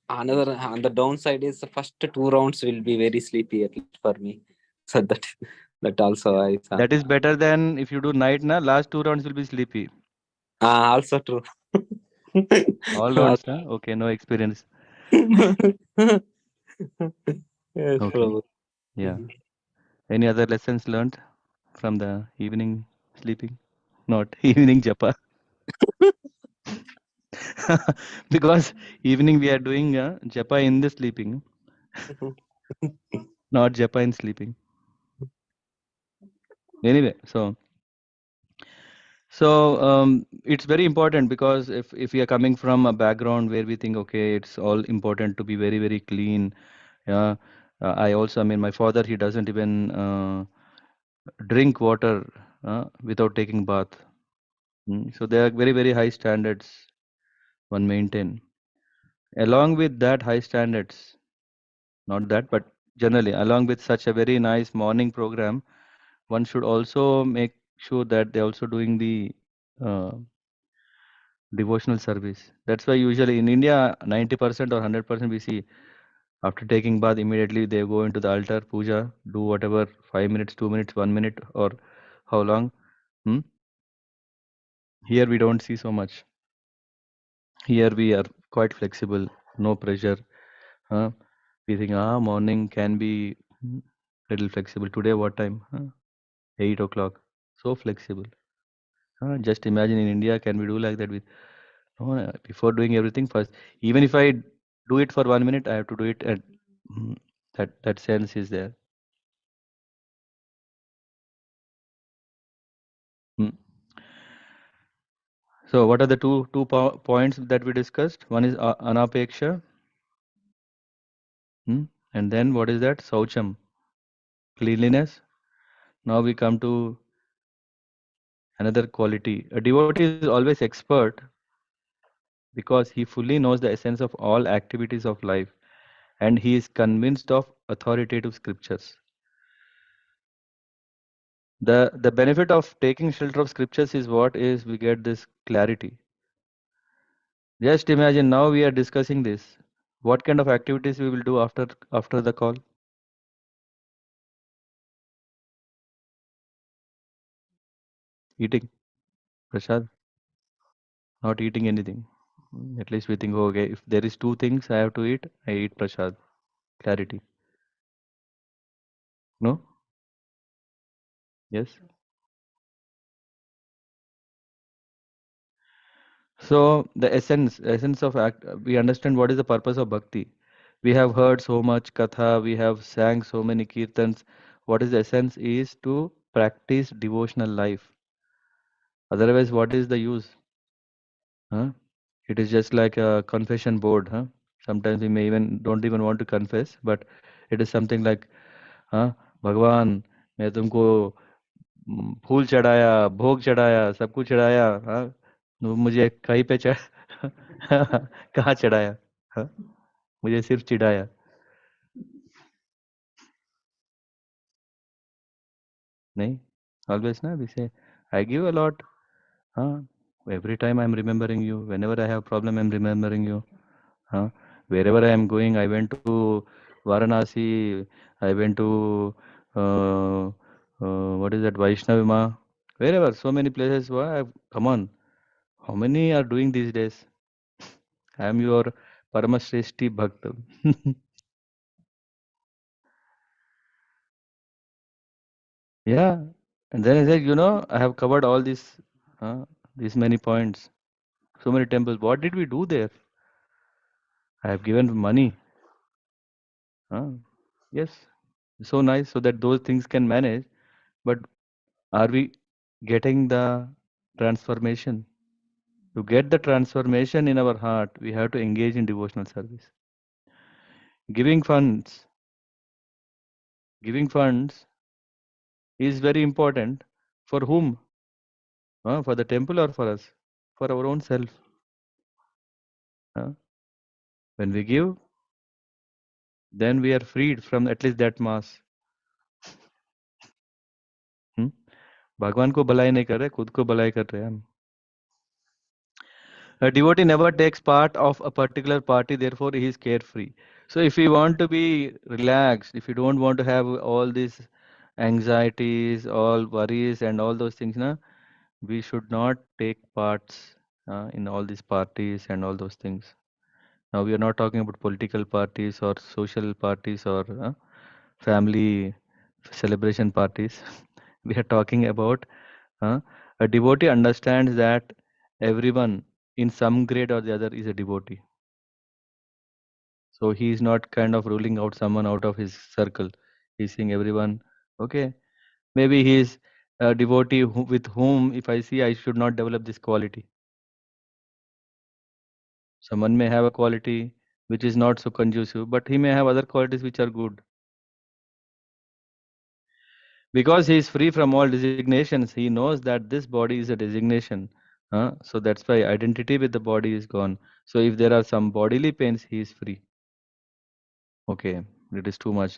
another on the downside is the first 2 rounds will be very sleepy at least for me. So that also I saw. That is better than if you do night, na. Last 2 rounds will be sleepy. Also true. All rounds, na. Okay, no experience. Yes, Okay. Prabhu. Yeah. Any other lessons learned from the evening sleeping? Not evening japa. Because evening we are doing japa in the sleeping, not japa in sleeping. Anyway, so it's very important because if we are coming from a background where we think okay, it's all important to be very clean. Yeah, I mean, my father, he doesn't even drink water without taking bath. So there are very high standards one maintain. Along with that high standards, not that, but generally, along with such a very nice morning program, one should also make sure that they're also doing the uh, devotional service. That's why usually in India, 90% or 100% we see after taking bath, immediately they go into the altar, puja, do whatever, 5 minutes, 2 minutes, 1 minute, or how long. Hmm? Here we don't see so much. Here we are quite flexible, no pressure. Huh? We think, morning can be little flexible. Today, what time? 8 o'clock. So flexible. Just imagine in India, can we do like that? No, before doing everything first, even if I do it for 1 minute, I have to do it at that sense is there. Hmm. So, what are the two points that we discussed? One is anapeksha, and then what is that? Saucham, cleanliness. Now we come to another quality. A devotee is always expert because he fully knows the essence of all activities of life, and he is convinced of authoritative scriptures. The benefit of taking shelter of scriptures is what is we get this clarity. Just imagine now we are discussing this. What kind of activities we will do after the call? Eating, prasad, not eating anything. At least we think, okay, if there is two things I have to eat, I eat prasad. Clarity. No? Yes. So the essence of act, we understand what is the purpose of bhakti. We have heard so much katha, we have sang so many kirtans. What is the essence is to practice devotional life. Otherwise, what is the use? Huh? It is just like a confession board. Huh? Sometimes we may even don't even want to confess, but it is something like, हाँ भगवान मैं तुमको फूल चढ़ाया भोग चढ़ाया सब कुछ चढ़ाया हाँ मुझे कहीं पे चढ़ कहाँ चढ़ाया हाँ मुझे सिर्फ चिढ़ाया नहीं always na we say I give a lot huh every time I'm remembering you whenever I have problem I'm remembering you huh wherever I am going I went to Varanasi I went to what is that Vaishnavi Ma wherever so many places why come on how many are doing these days I am your Paramashreshti Bhakt yeah and then I said I have covered all these many points so many temples what did we do there I have given money huh? Yes so nice so that those things can manage but are we getting the transformation to get the transformation in our heart we have to engage in devotional service giving funds giving funds is very important for whom for the temple or for us for our own self huh? When we give then we are freed from at least that mass hmm? भगवान को भलाई नहीं कर रहे खुद को भलाई कर रहे हैं हम A devotee never takes part of a particular party, therefore he is carefree. So if you want to be relaxed, if you don't want to have all these anxieties, all worries and all those things, na, we should not take parts in all these parties and all those things. Now we are not talking about political parties or social parties or family celebration parties. We are talking about a devotee understands that everyone in some grade or the other is a devotee. So he is not kind of ruling out someone out of his circle. He's saying everyone, okay, maybe he is a devotee with whom, if I see, I should not develop this quality. Someone may have a quality which is not so conducive, but he may have other qualities which are good. Because he is free from all designations, he knows that this body is a designation. So that's why identity with the body is gone. So if there are some bodily pains, he is free. Okay, it is too much.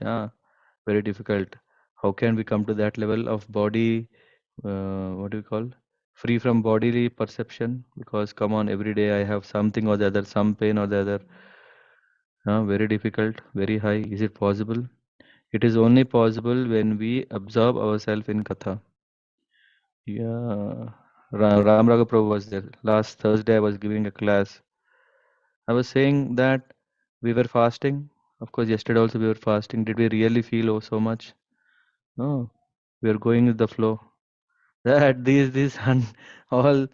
Very difficult. How can we come to that level of body? What do you call? Free from bodily perception? Because come on, every day I have something or the other, some pain or the other. Very difficult, very high. Is it possible? It is only possible when we absorb ourselves in Katha. Yeah, Ram Raghav Prabhu was there. Last Thursday, I was giving a class. I was saying that we were fasting. Of course, yesterday also we were fasting. Did we really feel oh so much? No, we are going with the flow. That these and all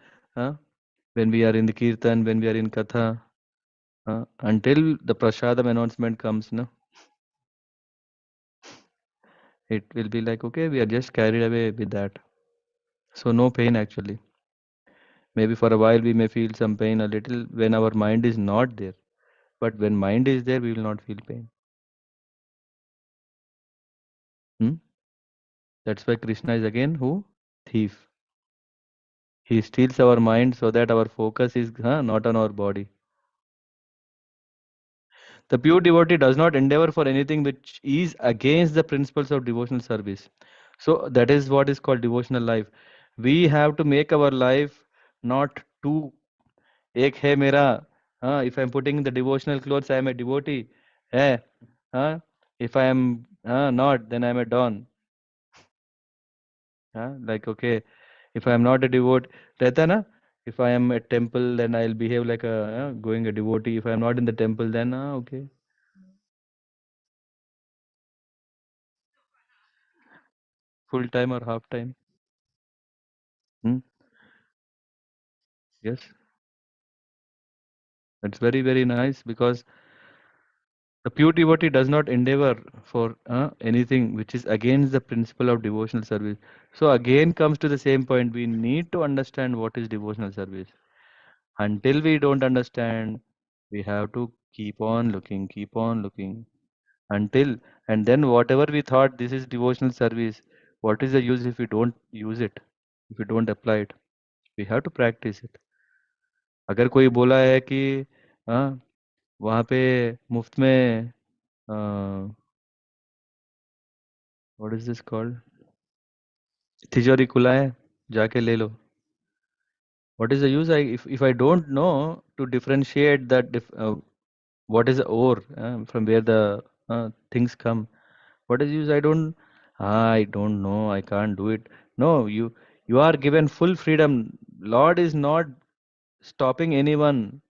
when we are in the kirtan, when we are in katha, until the prasadam announcement comes, no, it will be like okay, we are just carried away with that. So no pain actually. Maybe for a while we may feel some pain a little when our mind is not there. But when mind is there, we will not feel pain. Hmm? That's why Krishna is again who? Thief. He steals our mind so that our focus is not on our body. The pure devotee does not endeavor for anything which is against the principles of devotional service. So that is what is called devotional life. We have to make our life not too ek hai mera. If I am putting the devotional clothes, I am a devotee. Eh, if I am not, then I am a don. Like okay, if I am not a devotee, रहता ना? If I am at temple, then I'll behave like a going a devotee. If I am not in the temple, then okay. full time or half time? Hmm? Yes, that's very, very nice, because the pure devotee does not endeavor for anything which is against the principle of devotional service. So again comes to the same point. We need to understand what is devotional service. Until we don't understand, we have to keep on looking until, and then whatever we thought this is devotional service, what is the use if we don't use it, if we don't apply it? We have to practice it. अगर कोई बोला है कि हाँ वहाँ पे मुफ्त में व्हाट इज दिस कॉल्ड तिजोरी खुला है जाके ले लो, what is the use? If I don't know to differentiate that what is the ore from where the things come, what is use? I don't know, I can't do it. No, you are given full freedom. Lord is not stopping anyone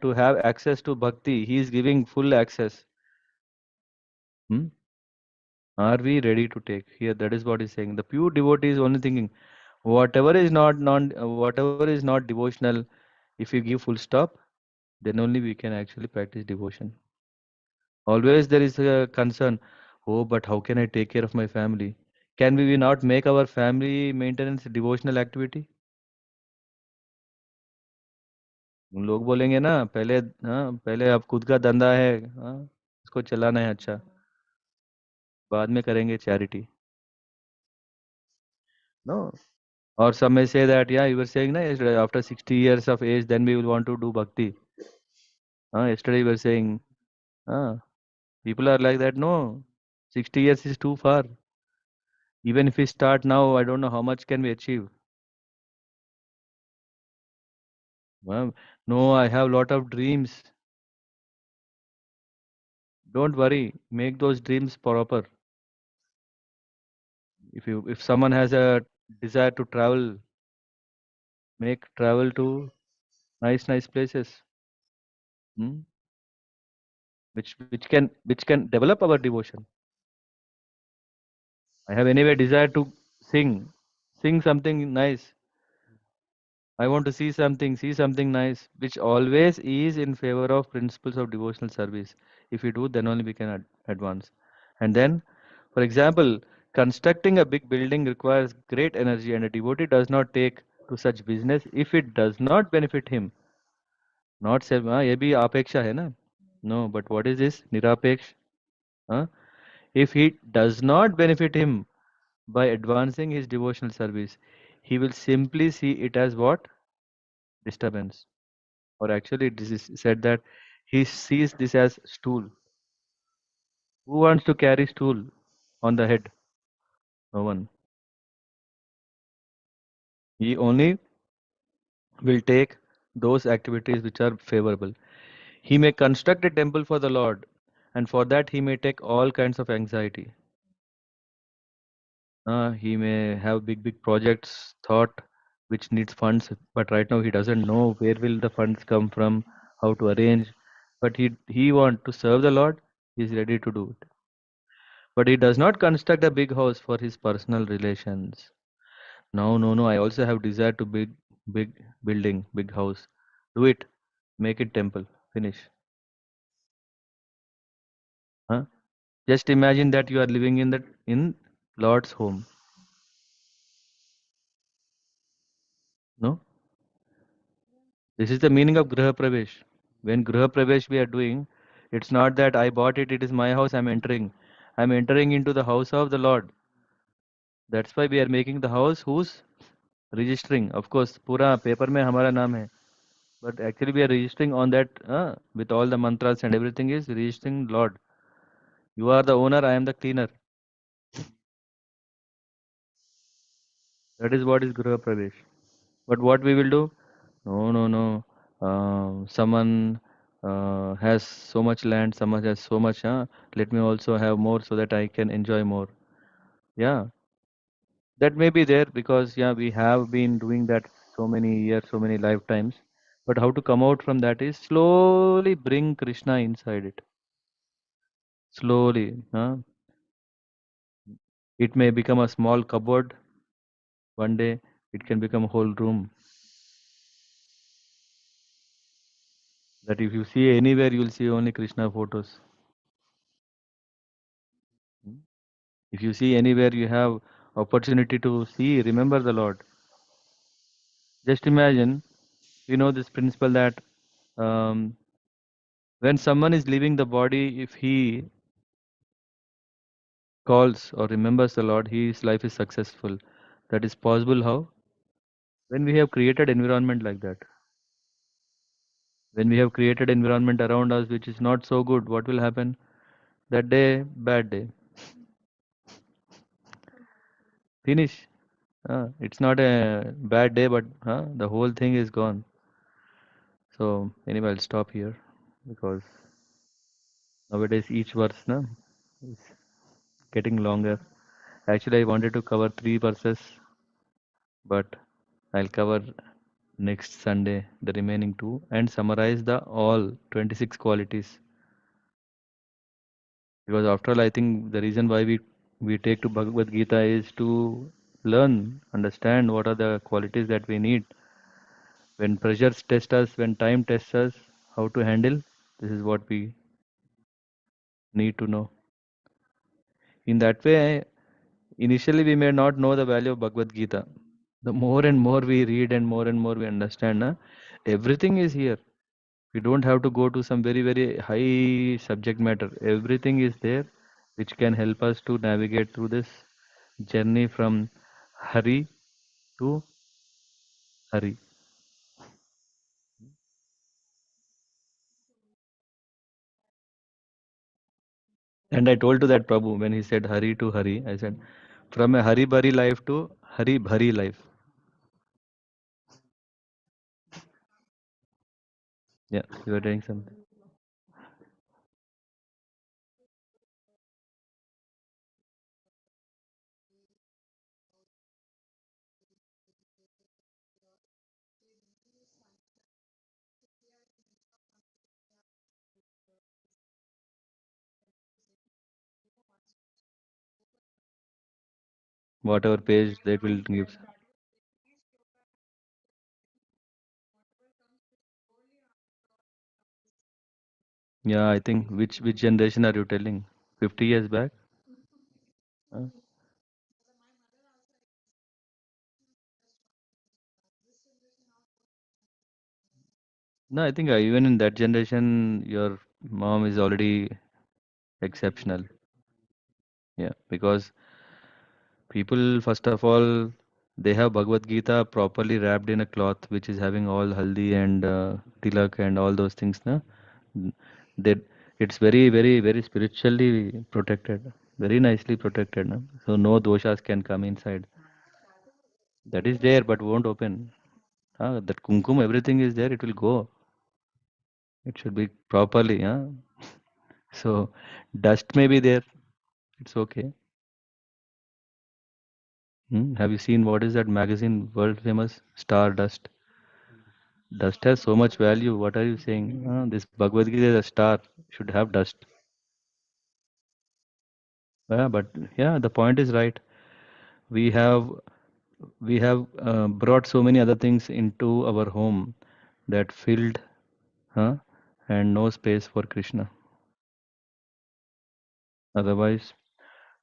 to have access to bhakti. He is giving full access. Hmm? Are we ready to take here? That is what he's saying. The pure devotee is only thinking whatever is not devotional, if you give full stop, then only we can actually practice devotion. Always there is a concern. Oh, but how can I take care of my family? Can we not make our family maintenance devotional activity? उन लोग बोलेंगे ना पहले, हाँ पहले अब खुद का धंधा है, हाँ उसको चलाना है, अच्छा बाद में करेंगे charity. No. Or some may say that, yeah, you were saying na yesterday, after 60 years of age, then we will want to do bhakti. Yesterday you were saying, people are like that. No, 60 years is too far. Even if we start now, I don't know how much can we achieve. No, I have lot of dreams. Don't worry, make those dreams proper. If someone has a desire to travel, make travel to nice places, hmm, which can develop our devotion. I have anyway desire to sing something nice. I want to see something nice, which always is in favor of principles of devotional service. If we do, then only we can advance. And then, for example, constructing a big building requires great energy, and a devotee does not take to such business if it does not benefit him. Not say, ये भी apeksha है ना? No, but what is this? Nirapeksh. Huh? If he does not benefit him by advancing his devotional service, he will simply see it as what? Disturbance. Or actually, this is said that he sees this as stool. Who wants to carry stool on the head? No one. He only will take those activities which are favorable. He may construct a temple for the Lord, and for that he may take all kinds of anxiety. He may have big projects thought which needs funds, but right now he doesn't know where will the funds come from, how to arrange. But he want to serve the Lord. He is ready to do it. But he does not construct a big house for his personal relations. No, no, no. I also have desire to big building, big house. Do it. Make it temple. Finish. Huh? Just imagine that you are living in Lord's home. No? This is the meaning of Graha Pravesh. When Graha Pravesh we are doing, it's not that I bought it, it is my house, I'm entering. I'm entering into the house of the Lord. That's why we are making the house who's registering. Of course, पूरा paper में हमारा नाम है. But actually we are registering on that with all the mantras and everything is registering Lord. You are the owner, I am the cleaner. That is what is Graha Pravesh. But what we will do? No, no, no. Someone has so much land, someone has so much. Let me also have more so that I can enjoy more. Yeah, that may be there because yeah, we have been doing that so many years, so many lifetimes. But how to come out from that is slowly bring Krishna inside it. Slowly. It may become a small cupboard. One day it can become a whole room. That if you see anywhere, you'll see only Krishna photos. If you see anywhere you have opportunity to see, remember the Lord. Just imagine, you know this principle that um, when someone is leaving the body, if he calls or remembers the Lord, his life is successful. That is possible how? When we have created environment like that. When we have created environment around us which is not so good, what will happen? That day, bad day. Finish. It's not a bad day, but the whole thing is gone. So anyway, I'll stop here because nowadays each verse is getting longer. Actually, I wanted to cover 3 verses, but I'll cover next Sunday the remaining 2 and summarize the all 26 qualities. Because after all, I think the reason why we take to Bhagavad Gita is to learn, understand what are the qualities that we need. When pressures test us, when time tests us, how to handle, this is what we need to know. In that way, initially we may not know the value of Bhagavad Gita. The more and more we read and more we understand, everything is here. We don't have to go to some very, very high subject matter. Everything is there which can help us to navigate through this journey from Hari to Hari. And I told to that Prabhu when he said Hari to Hari, I said, from a Hari Bari life to Hari Bhari life. Yeah, you were doing something. Whatever page that will give. Yeah, I think which generation are you telling? 50 years back? Uh, no, I think even in that generation, your mom is already exceptional. Yeah, because people, first of all, they have Bhagavad Gita properly wrapped in a cloth, which is having all haldi and tilak and all those things. Na? Mm, They, it's very, very, very spiritually protected, very nicely protected. Na? So no doshas can come inside. That is there, but won't open. That kumkum, everything is there. It will go. It should be properly. So dust may be there. It's okay. Have you seen what is that magazine world famous? Stardust. Dust has so much value. What are you saying? This Bhagavad Gita is a star. Should have dust. Yeah, but yeah, the point is right. We have brought so many other things into our home that filled, and no space for Krishna. Otherwise,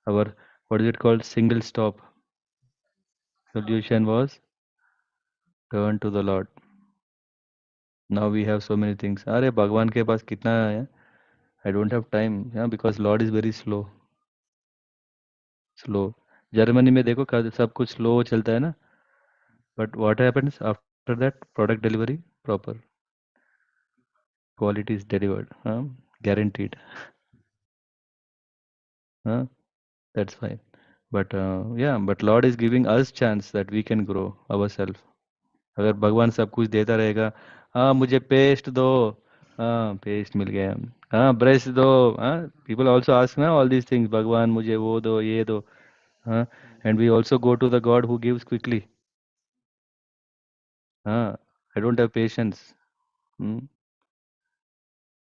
our what is it called? Single stop solution was turn to the Lord. Now we have so many things. अरे भगवान के पास कितना है? I don't have time. Yeah, because Lord is very slow. Slow. Germany में देखो सब कुछ slow चलता है ना. But what happens after that? Product delivery proper. Quality is delivered. Guaranteed. Huh? That's fine. But yeah, but Lord is giving us chance that we can grow ourselves. अगर भगवान सब कुछ देता रहेगा, मुझे पेस्ट दो, पेस्ट मिल गया, ब्रश दो, पीपल ऑल्सो आस्क ना ऑल दीज थिंग्स, भगवान मुझे वो दो ये दो, and we also go to the god who gives quickly. I don't have patience.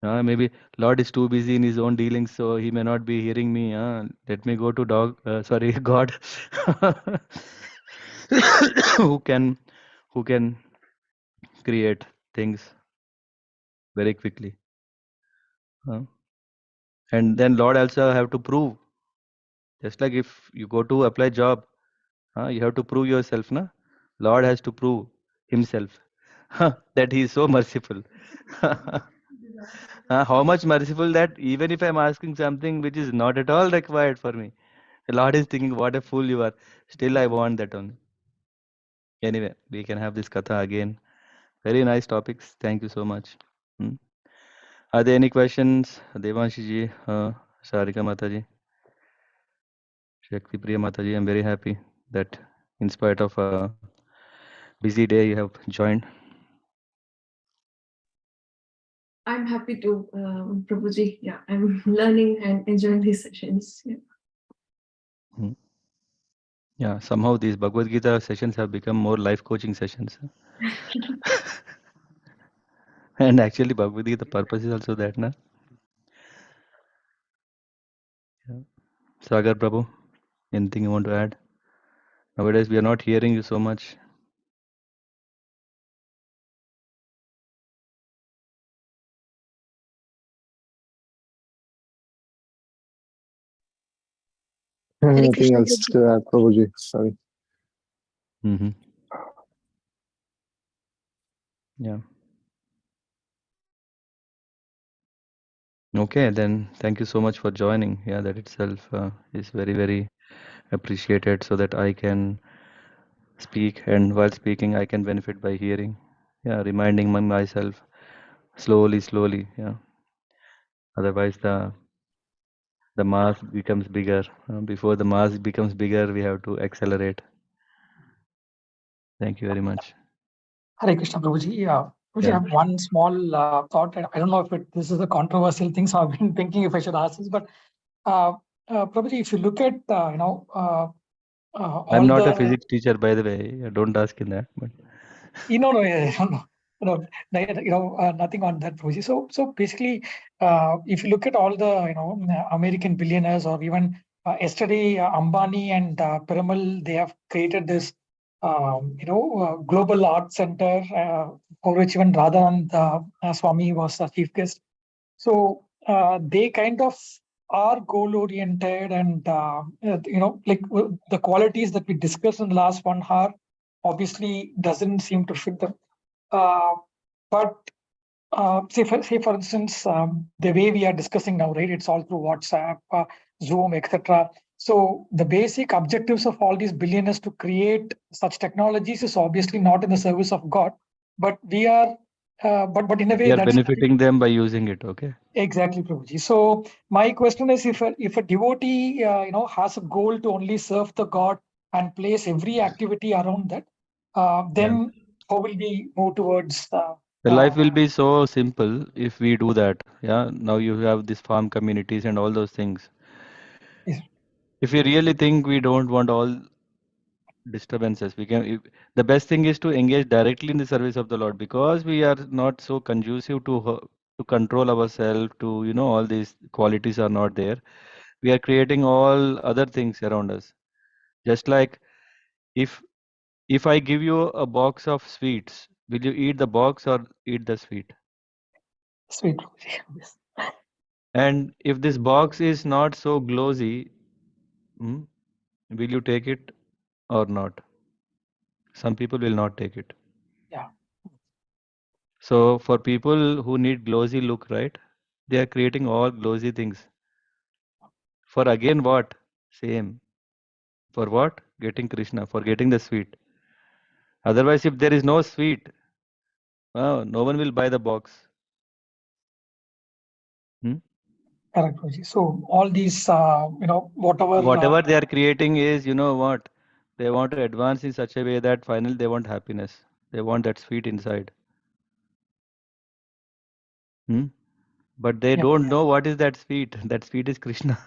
Maybe Lord is too busy in his own dealings, so he may not be hearing me. Let me go to God, who can who can create things very quickly. And then Lord also have to prove. Just like if you go to apply job, you have to prove yourself, na? Lord has to prove himself that he is so merciful. How much merciful that even if I'm asking something which is not at all required for me, the Lord is thinking, what a fool you are. Still, I want that only. Anyway, we can have this katha again. Very nice topics. Thank you so much. Hmm. Are there any questions? Devanshi ji, Sarika Mataji, Shakti Priya Mataji, I'm very happy that in spite of a busy day, you have joined. I'm happy to, Prabhuji. Yeah, I'm learning and enjoying these sessions. Yeah. Yeah, somehow these Bhagavad Gita sessions have become more life coaching sessions. And actually, Bhagavad Gita, the purpose is also that, na? Yeah. Sagar Prabhu, anything you want to add? Nowadays, we are not hearing you so much. Hare Nothing Krishna, else Prabhuji. to add, Prabhuji. Sorry. Mm-hmm. Yeah. Okay, then thank you so much for joining. Yeah, that itself is very, very appreciated so that I can speak, and while speaking, I can benefit by hearing. Yeah, reminding myself slowly, slowly. Yeah. Otherwise, the mass becomes bigger. Before the mass becomes bigger, we have to accelerate. Thank you very much. Hare Krishna, Prabhuji. Prabhuji, I Yeah. have one small thought. I don't know if this is a controversial thing, so I've been thinking if I should ask this. But Prabhuji, if you look at I'm all not a the physics teacher, by the way. Don't ask in that. But no, nothing on that, Prabhuji. So basically, if you look at all the American billionaires, or even yesterday Ambani and Piramal, they have created this global art center for which even Radhanand Swami was a chief guest. So they kind of are goal oriented, and like the qualities that we discussed in the last 1 hour obviously doesn't seem to fit them. But say for instance, the way we are discussing now, right? It's all through WhatsApp, Zoom, etc. So the basic objectives of all these billionaires to create such technologies is obviously not in the service of God, but we are, but in a way we are that's benefiting them by using it. Okay. exactly, Prabhuji. So my question is, if a devotee has a goal to only serve the God and place every activity around that, Yeah. then how will we move towards The life will be so simple if we do that. Yeah. Now you have these farm communities and all those things. Yes. If we really think we don't want all disturbances, the best thing is to engage directly in the service of the Lord, because we are not so conducive to control ourselves, to all these qualities are not there. We are creating all other things around us. Just like if I give you a box of sweets, will you eat the box or eat the sweet? Sweet, Prabhuji. Yes. And if this box is not so glossy, will you take it or not? Some people will not take it. Yeah. So for people who need glossy look, right? They are creating all glossy things. For again what? Same. For what? Getting Krishna, for getting the sweet. Otherwise, if there is no sweet, no one will buy the box. Correct, Prabhuji. So all these, whatever. Whatever they are creating is, what? They want to advance in such a way that finally they want happiness. They want that sweet inside. But they Yeah. don't know what is that sweet. That sweet is Krishna.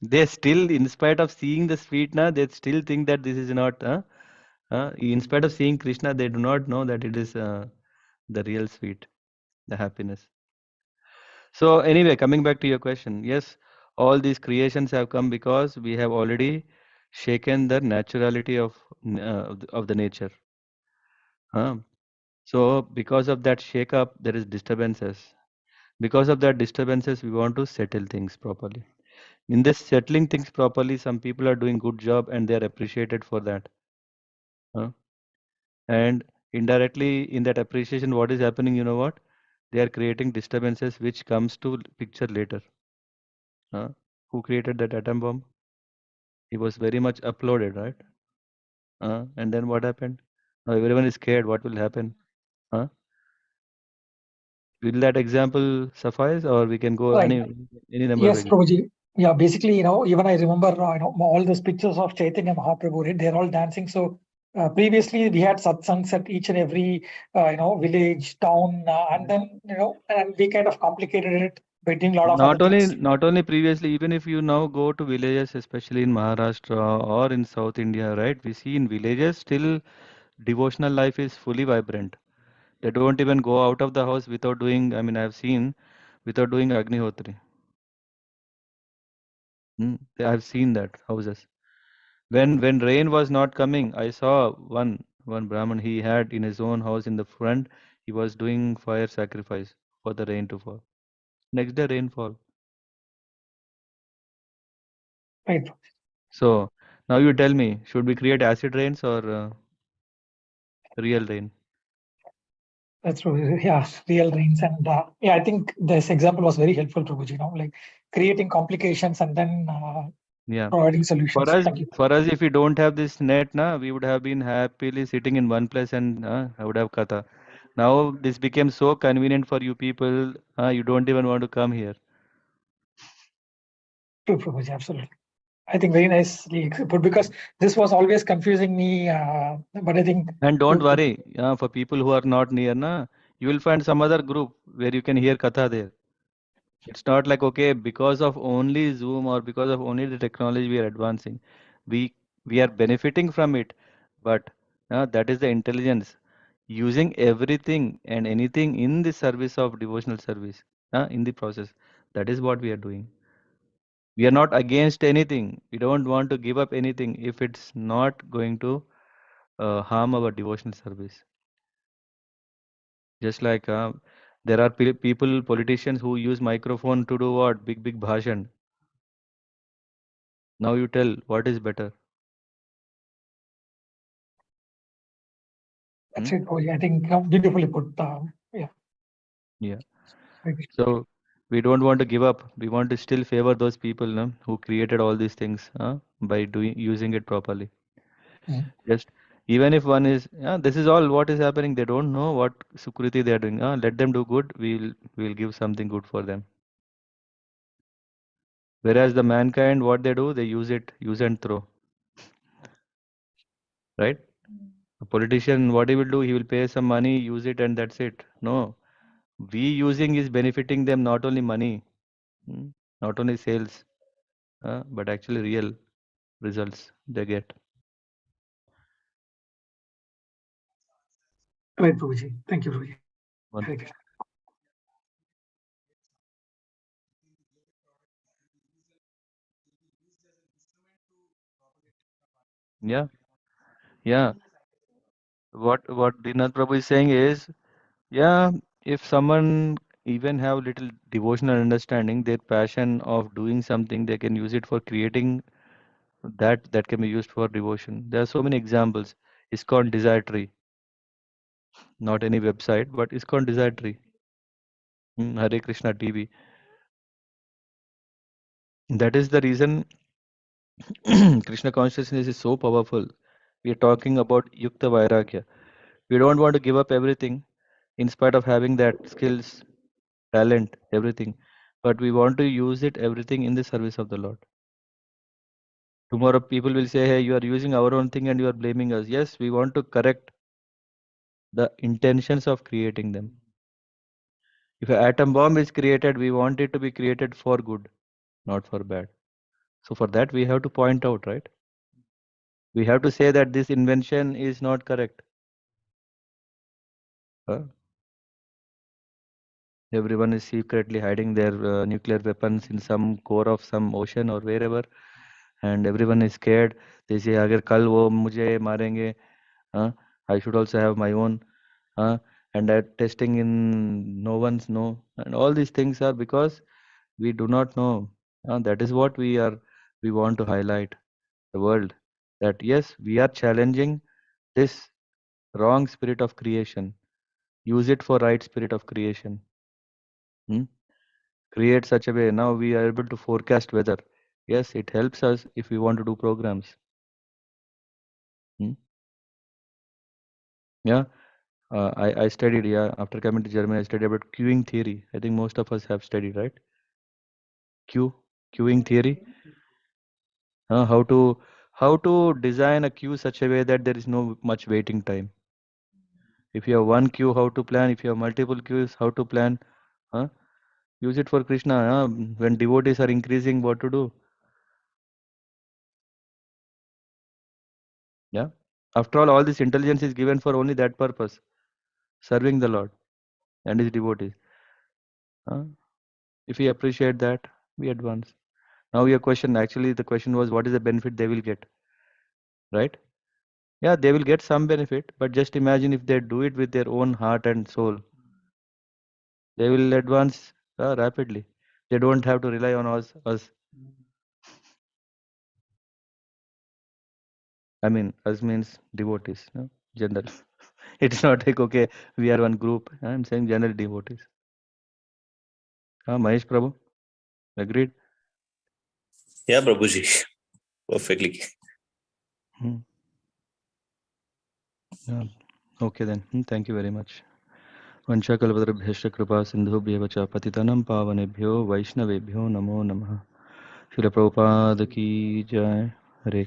They still, in spite of seeing the sweet, they still think that this is not. In spite of seeing Krishna, they do not know that it is the real sweet, the happiness. So anyway, coming back to your question, yes, all these creations have come because we have already shaken the naturality of the nature. Huh? So because of that shake up, there is disturbances. Because of that disturbances, we want to settle things properly. In this settling things properly, some people are doing good job and they are appreciated for that. Huh? And indirectly in that appreciation, what is happening, you know what? They are creating disturbances which comes to picture later. Huh? Who created that atom bomb? He was very much uploaded, right? And then what happened? Now everyone is scared. What will happen? Huh? Will that example suffice, or we can go Right. any number of Yes, examples? Prabhuji. Yeah, basically, even I remember, all those pictures of Chaitanya Mahaprabhu, right? They're all dancing. So previously we had satsangs at each and every, village, town, and then, and we kind of complicated it by doing a lot of other things. Not only previously, even if you now go to villages, especially in Maharashtra or in South India, right? We see in villages still devotional life is fully vibrant. They don't even go out of the house without doing, I mean, I've seen without doing Agnihotri. I've seen that houses. When rain was not coming, I saw one Brahmin, he had in his own house in the front, he was doing fire sacrifice for the rain to fall. Next day rainfall. Right. So now you tell me, should we create acid rains or real rain? That's true. Yeah, real rains. And yeah, I think this example was very helpful, Prabhuji, like creating complications and then Yeah. providing For solutions. us, Thank you. if we don't have this net, na, we would have been happily sitting in one place and I would have katha. Now this became so convenient for you people, you don't even want to come here. True, Prabhuji, absolutely. I think very nicely put, because this was always confusing me. But I think And don't you, worry, for people who are not near, na, you will find some other group where you can hear katha there. It's not like, okay, because of only Zoom or because of only the technology we are advancing, we we are benefiting from it, but that is the intelligence using everything and anything in the service of devotional service, in the process. That is what we are doing. We are not against anything. We don't want to give up anything if it's not going to harm our devotional service. Just like there are people, politicians who use microphone to do what? Big bhashan. Now you tell what is better. that's Hmm? it, Prabhuji. I think beautifully put. Yeah. Yeah. Maybe. So we don't want to give up. We want to still favor those people, no, who created all these things by doing using it properly. Mhm. Just even if one is, this is all what is happening. They don't know what sukriti they are doing. Let them do good. We'll give something good for them. Whereas the mankind, what they do, they use and throw. Right? A politician, what he will do, he will pay some money, use it, and that's it. No, we using is benefiting them not only money, hmm, not only sales, but actually real results they get. Right, Prabhuji. Thank you, Prabhuji. One, Hare Krishna. yeah, yeah. What Dinath Prabhu is saying is, yeah, if someone even have little devotional understanding, their passion of doing something, they can use it for creating that can be used for devotion. There are so many examples. ISKCON Desire Tree, not any website, but ISKCON Desire Tree. Hare Krishna TV. That is the reason Krishna consciousness is so powerful. We are talking about Yukta Vairagya. We don't want to give up everything in spite of having that skills, talent, everything. But we want to use it everything in the service of the Lord. Tomorrow people will say, hey, you are using our own thing and you are blaming us. Yes, we want to correct the intentions of creating them. If an atom bomb is created, we want it to be created for good, not for bad. So for that we have to point out, right? We have to say that this invention is not correct. Huh? Everyone is secretly hiding their nuclear weapons in some core of some ocean or wherever, and everyone is scared. They say, "अगर कल वो मुझे मारेंगे, I should also have my own." And that testing in no one's know, and all these things are because we do not know. That is what we want to highlight the world, that yes, we are challenging this wrong spirit of creation. Use it for right spirit of creation. Hmm? Create such a way. Now we are able to forecast weather. Yes, it helps us if we want to do programs. Hmm? Yeah. I studied, yeah, after coming to Germany, I studied about queuing theory. I think most of us have studied, right? Queuing theory. How to design a queue such a way that there is no much waiting time. If you have one queue, how to plan? If you have multiple queues, how to plan? Huh? Use it for Krishna. When devotees are increasing, what to do? Yeah. After all this intelligence is given for only that purpose, serving the Lord and His devotees. Huh? If we appreciate that, we advance. Now your question, actually the question was, what is the benefit they will get? Right? Yeah, they will get some benefit, but just imagine if they do it with their own heart and soul, they will advance rapidly. They don't have to rely on us. I mean, us means devotees, no? General. It's not like, okay, we are one group. I'm saying general devotees. Mahesh Prabhu, agreed? Yeah, Prabhuji. Perfectly. Hmm. Yeah. Okay then. Thank you very much. वंशाकल्पतरुभ्यश्च कृपा सिन्धुभ्येव च पतितनं पावनेभ्यो वैष्णवेभ्यो नमो नमः। शिल प्रभुपाद की जय।